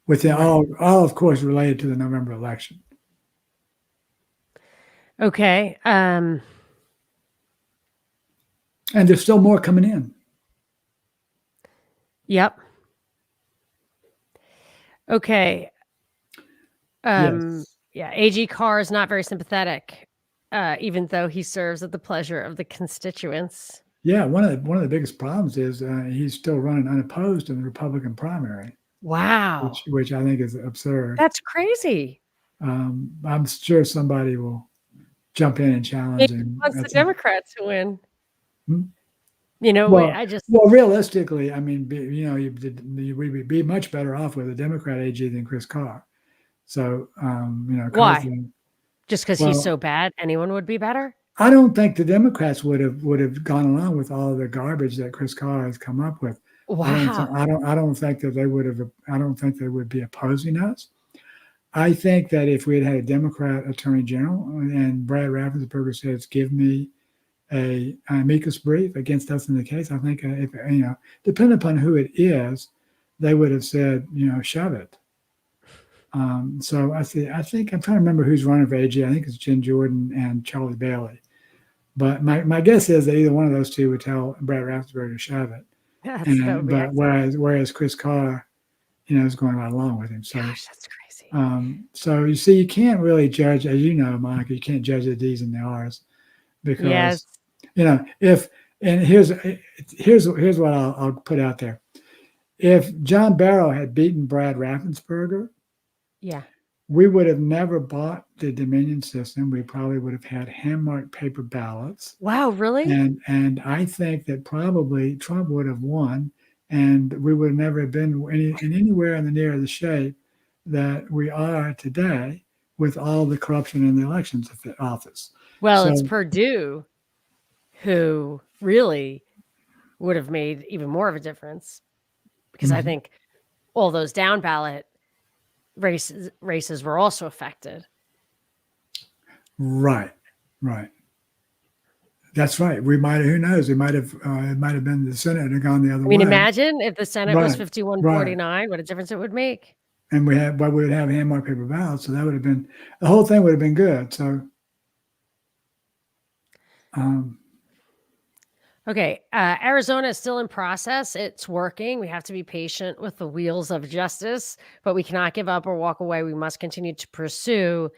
Speaker 2: within all of course related to the November election.
Speaker 1: Okay.
Speaker 2: And there's still more coming in.
Speaker 1: Yep. Okay.
Speaker 2: Yes.
Speaker 1: Yeah, AG Carr is not very sympathetic, even though he serves at the pleasure of the constituents.
Speaker 2: Yeah, one of the biggest problems is he's still running unopposed in the Republican primary.
Speaker 1: Wow.
Speaker 2: Which I think is absurd.
Speaker 1: That's crazy.
Speaker 2: I'm sure somebody will jump in and challenge him.
Speaker 1: He wants the Democrats to win.
Speaker 2: Hmm?
Speaker 1: You know,
Speaker 2: well, realistically, I mean, we'd be much better off with a Democrat AG than Chris Carr. So,
Speaker 1: why? Just because he's so bad, anyone would be better?
Speaker 2: I don't think the Democrats would have gone along with all the garbage that Chris Carr has come up with.
Speaker 1: Wow.
Speaker 2: I don't think that they would have. I don't think they would be opposing us. I think that if we had a Democrat Attorney General and Brad Raffensperger says, "Give me an amicus brief against us in the case," I think if depending upon who it is, they would have said, shove it. So I think I'm trying to remember who's running for AG. I think it's Jen Jordan and Charlie Bailey. But my guess is that either one of those two would tell Brad Raffensperger to shove it. Whereas Chris Carr, is going right along with him. So,
Speaker 1: gosh, that's crazy.
Speaker 2: So you see, you can't really judge, as you know, Monica, you can't judge the D's and the R's because, here's what I'll put out there. If John Barrow had beaten Brad Raffensperger, we would have never bought the Dominion system. We probably would have had hand-marked paper ballots.
Speaker 1: Wow, really?
Speaker 2: And I think that probably Trump would have won, and we would have never been anywhere in the near the shape that we are today with all the corruption in the elections office.
Speaker 1: Well, it's Perdue who really would have made even more of a difference, because I think all those down ballot races were also affected.
Speaker 2: Right. That's right. We might have, who knows? It might have been the Senate had gone the other way.
Speaker 1: Imagine if the Senate was 51-49, what a difference it would make.
Speaker 2: And we would have hand-marked paper ballots, so that would have been, the whole thing would have been good. So,
Speaker 1: okay, Arizona is still in process. It's working. We have to be patient with the wheels of justice, but we cannot give up or walk away. We must continue to pursue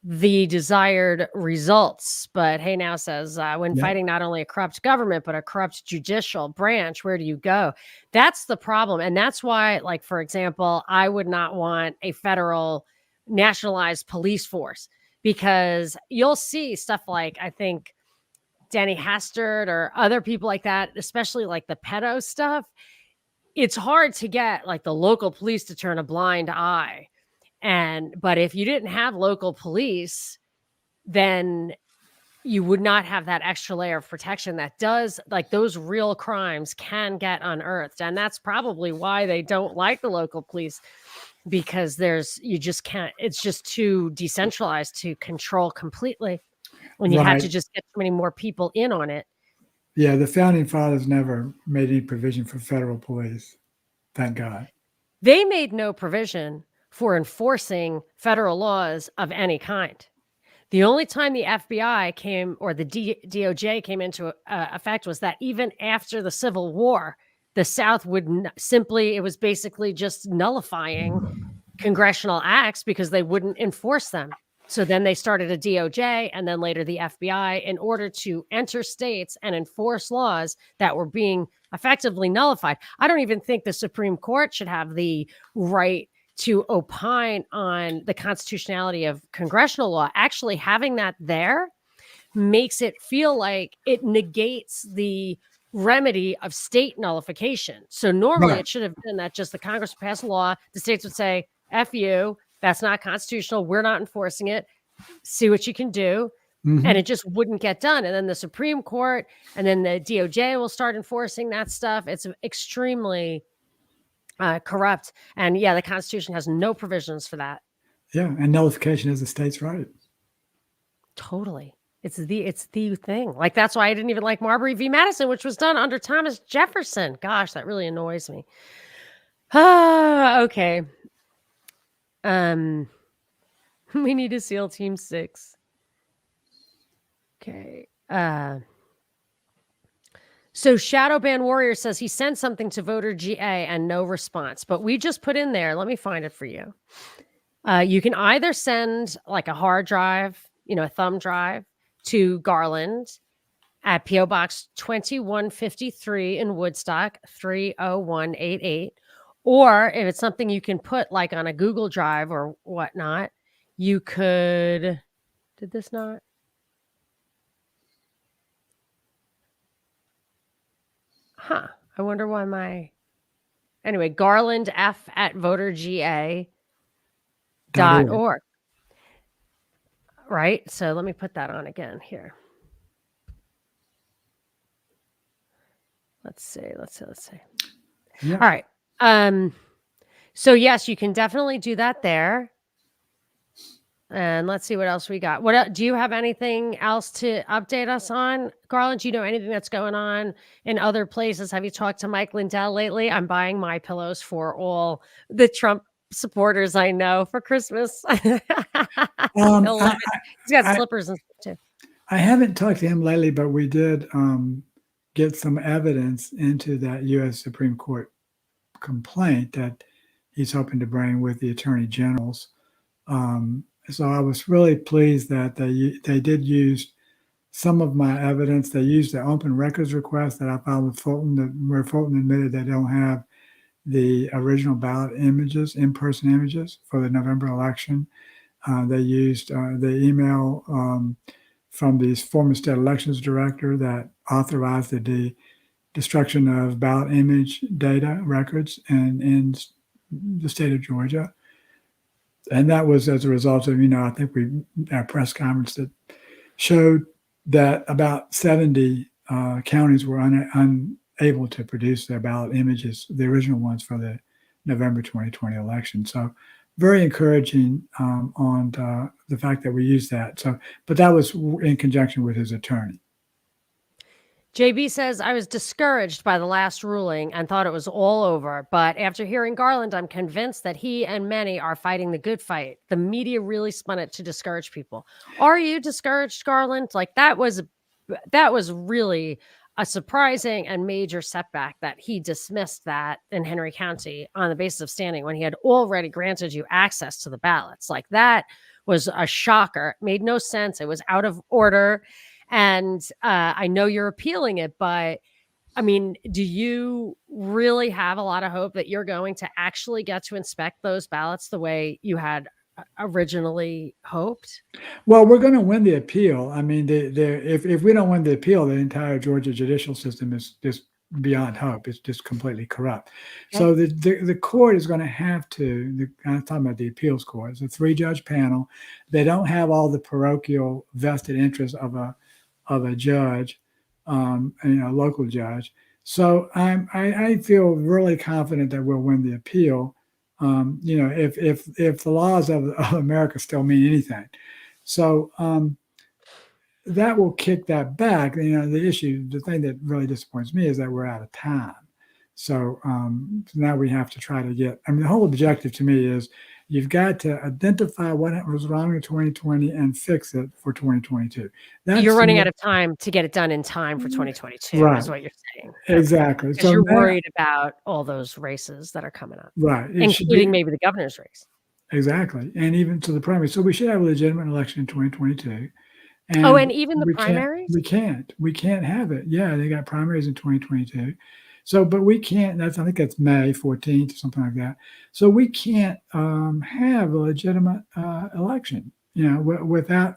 Speaker 1: the desired results. But Hey Now says, when fighting not only a corrupt government, but a corrupt judicial branch, where do you go? That's the problem. And that's why, like, for example, I would not want a federal nationalized police force, because you'll see stuff like, I think, Danny Hastert or other people like that, especially like the pedo stuff. It's hard to get like the local police to turn a blind eye. But if you didn't have local police, then you would not have that extra layer of protection that does, like, those real crimes can get unearthed. And that's probably why they don't like the local police, because you just can't, it's just too decentralized to control completely when you have to just get so many more people in on it.
Speaker 2: Yeah, the founding fathers never made any provision for federal police. Thank God.
Speaker 1: They made no provision for enforcing federal laws of any kind. The only time the FBI came, or the DOJ came into effect, was that even after the Civil War, the South would it was basically just nullifying congressional acts because they wouldn't enforce them. So then they started a DOJ and then later the FBI in order to enter states and enforce laws that were being effectively nullified. I don't even think the Supreme Court should have the right to opine on the constitutionality of congressional law. Actually, having that there makes it feel like it negates the remedy of state nullification. So normally
Speaker 2: Right.
Speaker 1: it should have been that just the Congress would pass a law, the states would say, F you, that's not constitutional, we're not enforcing it, see what you can do. And it just wouldn't get done. And then the Supreme Court and then the DOJ will start enforcing that stuff. It's extremely corrupt. And yeah, the Constitution has no provisions for that.
Speaker 2: Yeah, and nullification is a state's right.
Speaker 1: Totally. It's the thing. Like, that's why I didn't even like Marbury v. Madison, which was done under Thomas Jefferson. Gosh, that really annoys me. Okay. We need to seal Team 6. Okay. So Shadowban Warrior says he sent something to VoterGA and no response, but we just put in there. Let me find it for you. You can either send like a hard drive, a thumb drive to Garland at P.O. Box 2153 in Woodstock, 30188. Or if it's something you can put like on a Google Drive or whatnot, you could, did this not? I wonder why anyway, Garland F at VoterGA.org. Right? So let me put that on again here. Let's see. Yeah. All right. So yes, you can definitely do that there. And let's see what else we got. What do you have anything else to update us on, Garland? Do you know anything that's going on in other places? Have you talked to Mike Lindell lately? I'm buying my pillows for all the Trump supporters I know for Christmas. He'll love it. He's got slippers and stuff too.
Speaker 2: I haven't talked to him lately, but we did get some evidence into that U.S. Supreme Court complaint that he's hoping to bring with the attorney generals. So I was really pleased that they did use some of my evidence. They used the open records request that I filed with Fulton, where Fulton admitted they don't have the original ballot images, in-person images for the November election. They used the email from the former state elections director that authorized the destruction of ballot image data records in the state of Georgia. And that was as a result of, I think our press conference that showed that about 70 counties were unable to produce their ballot images, the original ones for the November 2020 election. So very encouraging on the fact that we used that. So, but that was in conjunction with his attorney.
Speaker 1: JB says, I was discouraged by the last ruling and thought it was all over. But after hearing Garland, I'm convinced that he and many are fighting the good fight. The media really spun it to discourage people. Are you discouraged, Garland? Like that was really a surprising and major setback that he dismissed that in Henry County on the basis of standing when he had already granted you access to the ballots. Like that was a shocker. It made no sense. It was out of order. And I know you're appealing it, but I mean, do you really have a lot of hope that you're going to actually get to inspect those ballots the way you had originally hoped?
Speaker 2: Well, we're going to win the appeal. I mean, if we don't win the appeal, the entire Georgia judicial system is just beyond hope. It's just completely corrupt. Okay. So the court is going to have to, I'm talking about the appeals court, it's a 3-judge panel. They don't have all the parochial vested interests of a judge, a local judge. So I feel really confident that we'll win the appeal. If the laws of America still mean anything. So that will kick that back. The thing that really disappoints me is that we're out of time. So now we have to try to the whole objective to me is you've got to identify what was wrong in 2020 and fix it for 2022.
Speaker 1: You're running out of time to get it done in time for 2022, right, is what you're saying.
Speaker 2: Exactly.
Speaker 1: Because you're worried about all those races that are coming up.
Speaker 2: Right.
Speaker 1: Including maybe the governor's race.
Speaker 2: exactly. And even to the primary. So we should have a legitimate election in 2022.
Speaker 1: Oh,
Speaker 2: And
Speaker 1: and even the primaries?
Speaker 2: we can't have it. Yeah, they got primaries in 2022. So, but we can't, I think that's May 14th or something like that. So we can't have a legitimate election, without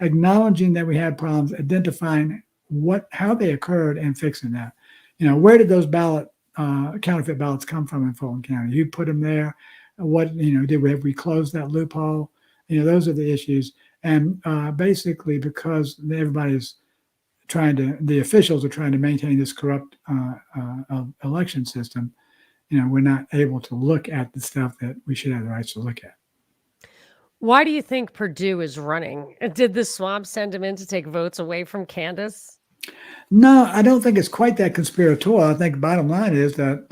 Speaker 2: acknowledging that we had problems, identifying how they occurred and fixing that. Where did those counterfeit ballots come from in Fulton County? Who put them there? Have we closed that loophole? Those are the issues. And basically, because the officials are trying to maintain this corrupt election system, we're not able to look at the stuff that we should have the rights to look at.
Speaker 1: Why do you think Perdue is running? Did the swamp send him in to take votes away from Candace?
Speaker 2: No, I don't think it's quite that conspiratorial. I think the bottom line is that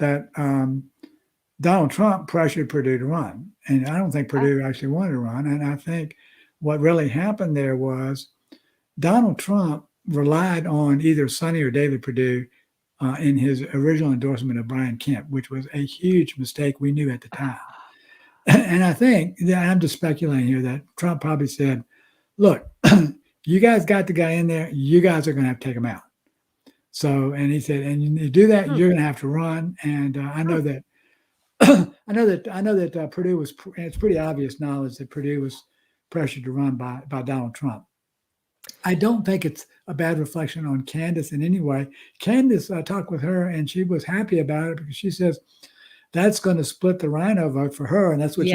Speaker 2: Donald Trump pressured Perdue to run. And I don't think Perdue actually wanted to run. And I think what really happened there was Donald Trump relied on either Sonny or David Perdue in his original endorsement of Brian Kemp, which was a huge mistake we knew at the time. And I think, I'm just speculating here, that Trump probably said, look, you guys got the guy in there, you guys are going to have to take him out. So, and he said, and you do that, you're going to have to run. And I know that Perdue was, it's pretty obvious knowledge that Perdue was pressured to run by Donald Trump. I don't think it's a bad reflection on Candace in any way. Candace, I talked with her and she was happy about it because she says that's going to split the Rhino vote for her. And that's what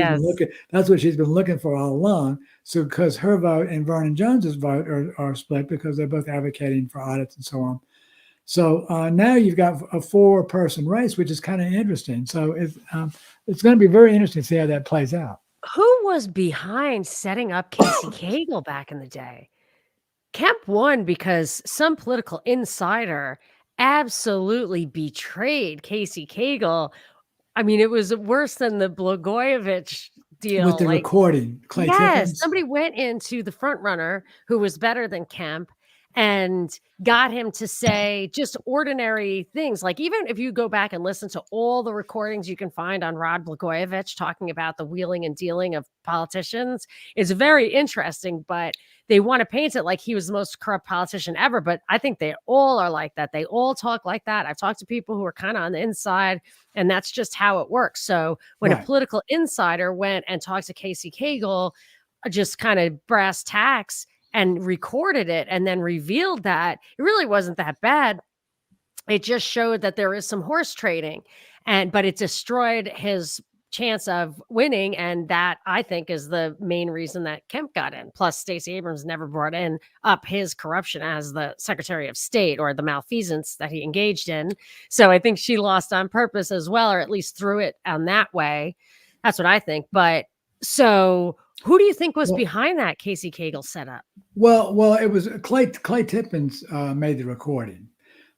Speaker 2: she's been looking for all along. So because her vote and Vernon Jones's vote are split because they're both advocating for audits and so on. So now you've got a 4-person race, which is kind of interesting. So it's going to be very interesting to see how that plays out.
Speaker 1: Who was behind setting up Casey Cagle back in the day? Kemp won because some political insider absolutely betrayed Casey Cagle. I mean, it was worse than the Blagojevich deal.
Speaker 2: With the recording, Clay Tippins.
Speaker 1: Somebody went into the front runner who was better than Kemp and got him to say just ordinary things. Like, even if you go back and listen to all the recordings you can find on Rod Blagojevich talking about the wheeling and dealing of politicians, it's very interesting, but they want to paint it like he was the most corrupt politician ever. But I think they all are like that. They all talk like that. I've talked to people who are kind of on the inside, and that's just how it works. So when a political insider went and talked to Casey Cagle, just kind of brass tacks, and recorded it and then revealed that it really wasn't that bad. It just showed that there is some horse trading, but it destroyed his chance of winning. And that, I think, is the main reason that Kemp got in. Plus, Stacey Abrams never brought up his corruption as the Secretary of State or the malfeasance that he engaged in. So I think she lost on purpose as well, or at least threw it on that way. That's what I think. But so who do you think was behind that Casey Cagle setup?
Speaker 2: Well, it was Clay Tippins made the recording.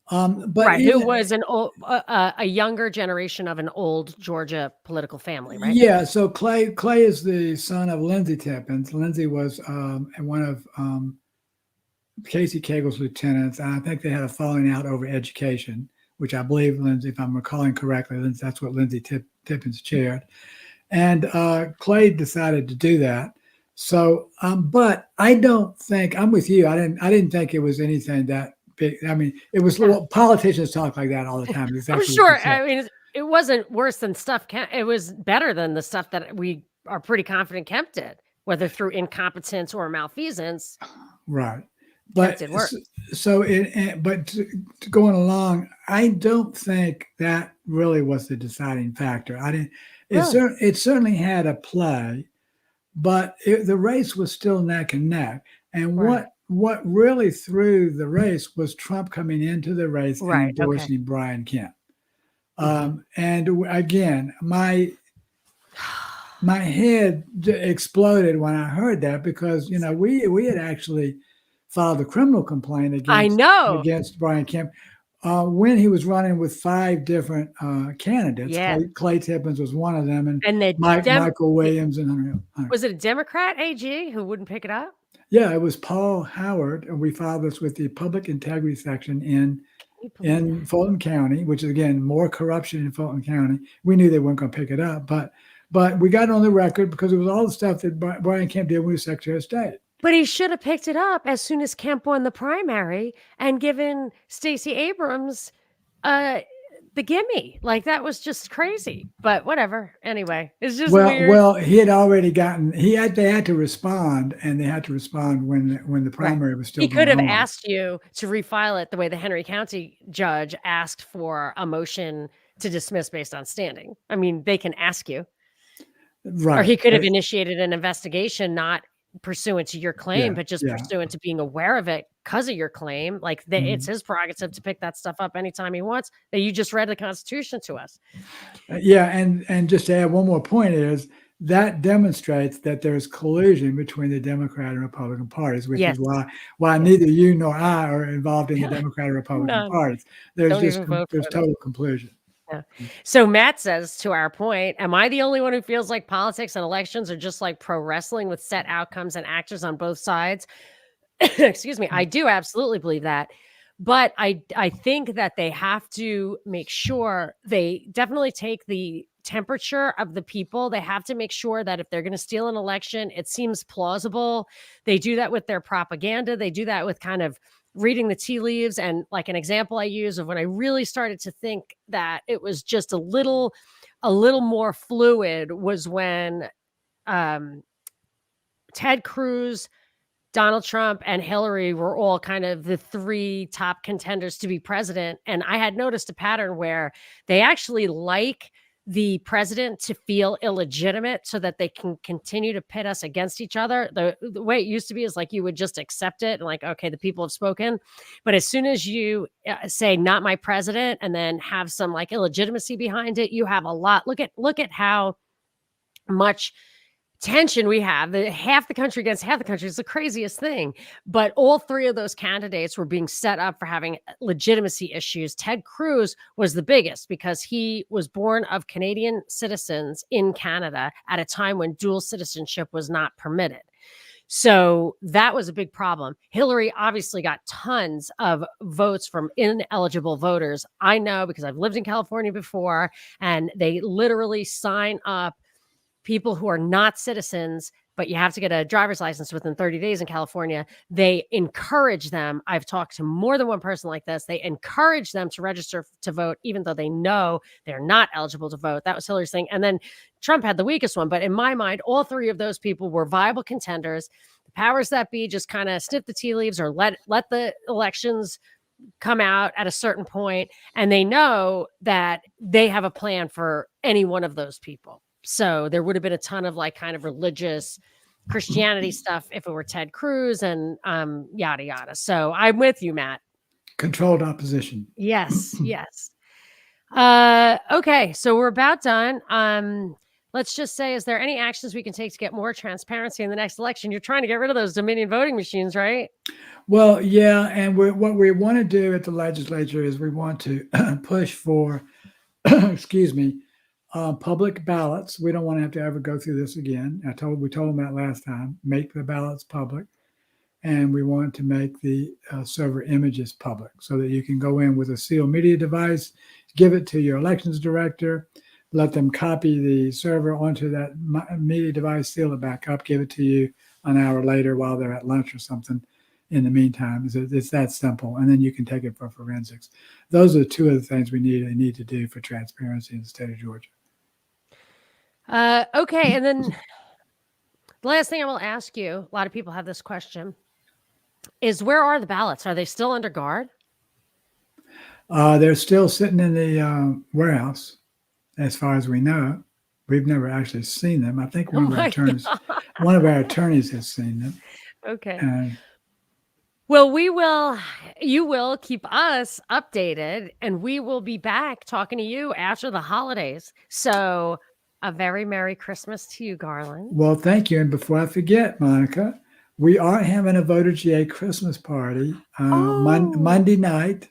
Speaker 2: But
Speaker 1: who was a younger generation of an old Georgia political family, right?
Speaker 2: Yeah. So Clay is the son of Lindsey Tippins. Lindsey was one of Casey Cagle's lieutenants, and I think they had a falling out over education, which I believe Lindsey, if I'm recalling correctly, that's what Lindsey Tippins chaired. And Clay decided to do that. So, but I don't think, I'm with you. I didn't think it was anything that big. I mean, it was politicians talk like that all the time.
Speaker 1: I'm sure. I mean, it wasn't worse than stuff. It was better than the stuff that we are pretty confident Kemp did, whether through incompetence or malfeasance.
Speaker 2: Right. But
Speaker 1: did work.
Speaker 2: But going along, I don't think that really was the deciding factor. It certainly had a play, but the race was still neck and neck. And what really threw the race was Trump coming into the race and endorsing Brian Kemp. And again, my head exploded when I heard that, because we had actually filed a criminal complaint against Brian Kemp when he was running with 5 different candidates.
Speaker 1: Yeah.
Speaker 2: Clay Tippins was one of them, and
Speaker 1: Michael
Speaker 2: Williams and Hunter.
Speaker 1: Was it a Democrat AG who wouldn't pick it up?
Speaker 2: Yeah, it was Paul Howard, and we filed this with the Public Integrity Section in Fulton County, which is, again, more corruption in Fulton County. We knew they weren't going to pick it up, but But we got it on the record because it was all the stuff that Brian Kemp did when he was Secretary of State.
Speaker 1: But he should have picked it up as soon as Kemp won the primary and given Stacey Abrams the gimme. Like, that was just crazy. But whatever. Anyway, it's just weird.
Speaker 2: Well, he had already gotten. They had to respond, and they had to respond when the primary was still.
Speaker 1: He could
Speaker 2: have
Speaker 1: asked you to refile it the way the Henry County judge asked for a motion to dismiss based on standing. I mean, they can ask you,
Speaker 2: right?
Speaker 1: Or he could have initiated an investigation, not pursuant to your claim, but just pursuant to being aware of it because of your claim. Like, it's his prerogative to pick that stuff up anytime he wants. That you just read the Constitution to us.
Speaker 2: And just to add one more point is that demonstrates that there's collusion between the Democrat and Republican parties, which is why neither you nor I are involved in the Democrat or Republican parties. There's total collusion.
Speaker 1: Yeah. So Matt says, to our point, am I the only one who feels like politics and elections are just like pro wrestling with set outcomes and actors on both sides? Excuse me. I do absolutely believe that. But I think that they have to make sure they definitely take the temperature of the people. They have to make sure that if they're going to steal an election, it seems plausible. They do that with their propaganda. They do that with kind of reading the tea leaves. And like an example I use of when I really started to think that it was just a little more fluid was when Ted Cruz, Donald Trump, and Hillary were all kind of the three top contenders to be president. And I had noticed a pattern where they actually like the president to feel illegitimate so that they can continue to pit us against each other. The way it used to be is like you would just accept it and like, okay, the people have spoken. But as soon as you say not my president and then have some like illegitimacy behind it, you have a lot. Look at how much tension we have. Half the country against half the country is the craziest thing. But all three of those candidates were being set up for having legitimacy issues. Ted Cruz was the biggest because he was born of Canadian citizens in Canada at a time when dual citizenship was not permitted. So that was a big problem. Hillary obviously got tons of votes from ineligible voters. I know because I've lived in California before, and they literally sign up people who are not citizens, but you have to get a driver's license within 30 days in California. They encourage them. I've talked to more than one person like this. They encourage them to register to vote, even though they know they're not eligible to vote. That was Hillary's thing. And then Trump had the weakest one. But in my mind, all three of those people were viable contenders. The powers that be just kind of snip the tea leaves or let the elections come out at a certain point. And they know that they have a plan for any one of those people. So there would have been a ton of like kind of religious Christianity stuff if it were Ted Cruz and yada, yada. So I'm with you, Matt.
Speaker 2: Controlled opposition.
Speaker 1: Yes. Yes. Okay. So we're about done. Let's just say, is there any actions we can take to get more transparency in the next election? You're trying to get rid of those Dominion voting machines, right?
Speaker 2: Well, yeah. And what we want to do at the legislature is we want to push for, excuse me, public ballots. We don't want to have to ever go through this again. We told them that last time. Make the ballots public, and we want to make the server images public so that you can go in with a sealed media device, give it to your elections director, let them copy the server onto that media device, seal it back up, give it to you an hour later while they're at lunch or something. In the meantime, it's that simple, and then you can take it for forensics. Those are two of the things we need to do for transparency in the state of Georgia.
Speaker 1: Okay. And then the last thing I will ask you, a lot of people have this question, is where are the ballots? Are they still under guard?
Speaker 2: They're still sitting in the warehouse, as far as we know. We've never actually seen them. I think one of our attorneys has seen them.
Speaker 1: Okay. Well, you will keep us updated, and we will be back talking to you after the holidays. So a very Merry Christmas to you, Garland.
Speaker 2: Well, thank you. And before I forget, Monica, we are having a VoterGA Christmas party Monday night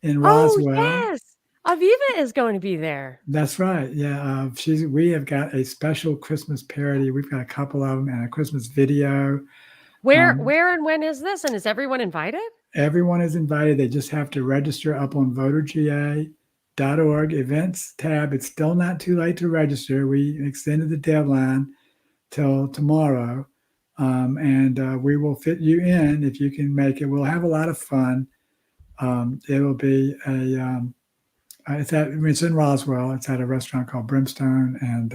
Speaker 2: in Roswell.
Speaker 1: Oh, yes. Aviva is going to be there.
Speaker 2: That's right. Yeah. We have got a special Christmas parody. We've got a couple of them and a Christmas video.
Speaker 1: Where and when is this? And is everyone invited?
Speaker 2: Everyone is invited. They just have to register up on VoterGA VoterGA.org events tab. It's still not too late to register. We extended the deadline till tomorrow. And we will fit you in if you can make it. We'll have a lot of fun. It'll be it's in Roswell. It's at a restaurant called Brimstone, and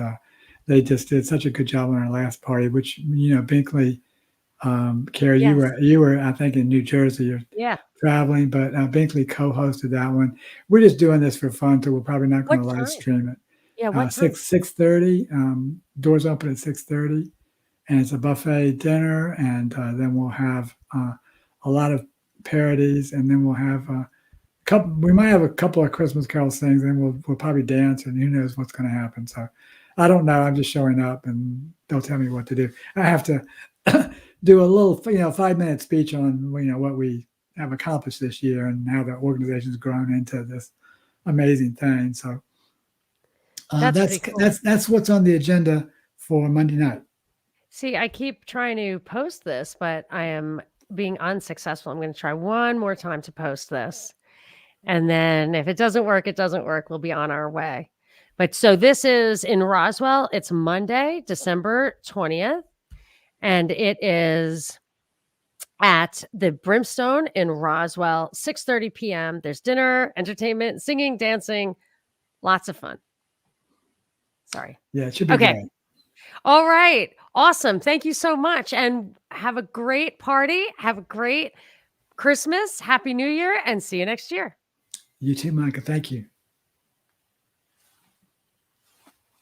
Speaker 2: they just did such a good job on our last party. Which Binkley, Carrie,
Speaker 1: Yes.
Speaker 2: you were I think in New Jersey. You're
Speaker 1: Yeah.
Speaker 2: traveling, but Binkley co-hosted that one. We're just doing this for fun, so we're probably not going to
Speaker 1: What
Speaker 2: live
Speaker 1: time?
Speaker 2: stream it.
Speaker 1: Yeah. What time?
Speaker 2: 6:30. Doors open at 6:30. And it's a buffet dinner, and then we'll have a lot of parodies, and then we'll have a couple. We might have a couple of Christmas Carol sings, and we'll probably dance, and who knows what's going to happen. So I don't know. I'm just showing up, and they'll tell me what to do. I have to do a little 5-minute speech on what we have accomplished this year and how the organization's grown into this amazing thing. So that's
Speaker 1: cool.
Speaker 2: that's what's on the agenda for Monday night.
Speaker 1: See, I keep trying to post this, but I am being unsuccessful. I'm going to try one more time to post this. And then if it doesn't work, it doesn't work. We'll be on our way. But so this is in Roswell. It's Monday, December 20th. And it is at the Brimstone in Roswell, 6:30 p.m. There's dinner, entertainment, singing, dancing, lots of fun. Sorry.
Speaker 2: Yeah, it should be
Speaker 1: okay.
Speaker 2: great.
Speaker 1: All right. Awesome. Thank you so much. And have a great party. Have a great Christmas. Happy New Year. And see you next year.
Speaker 2: You too, Monica. Thank you.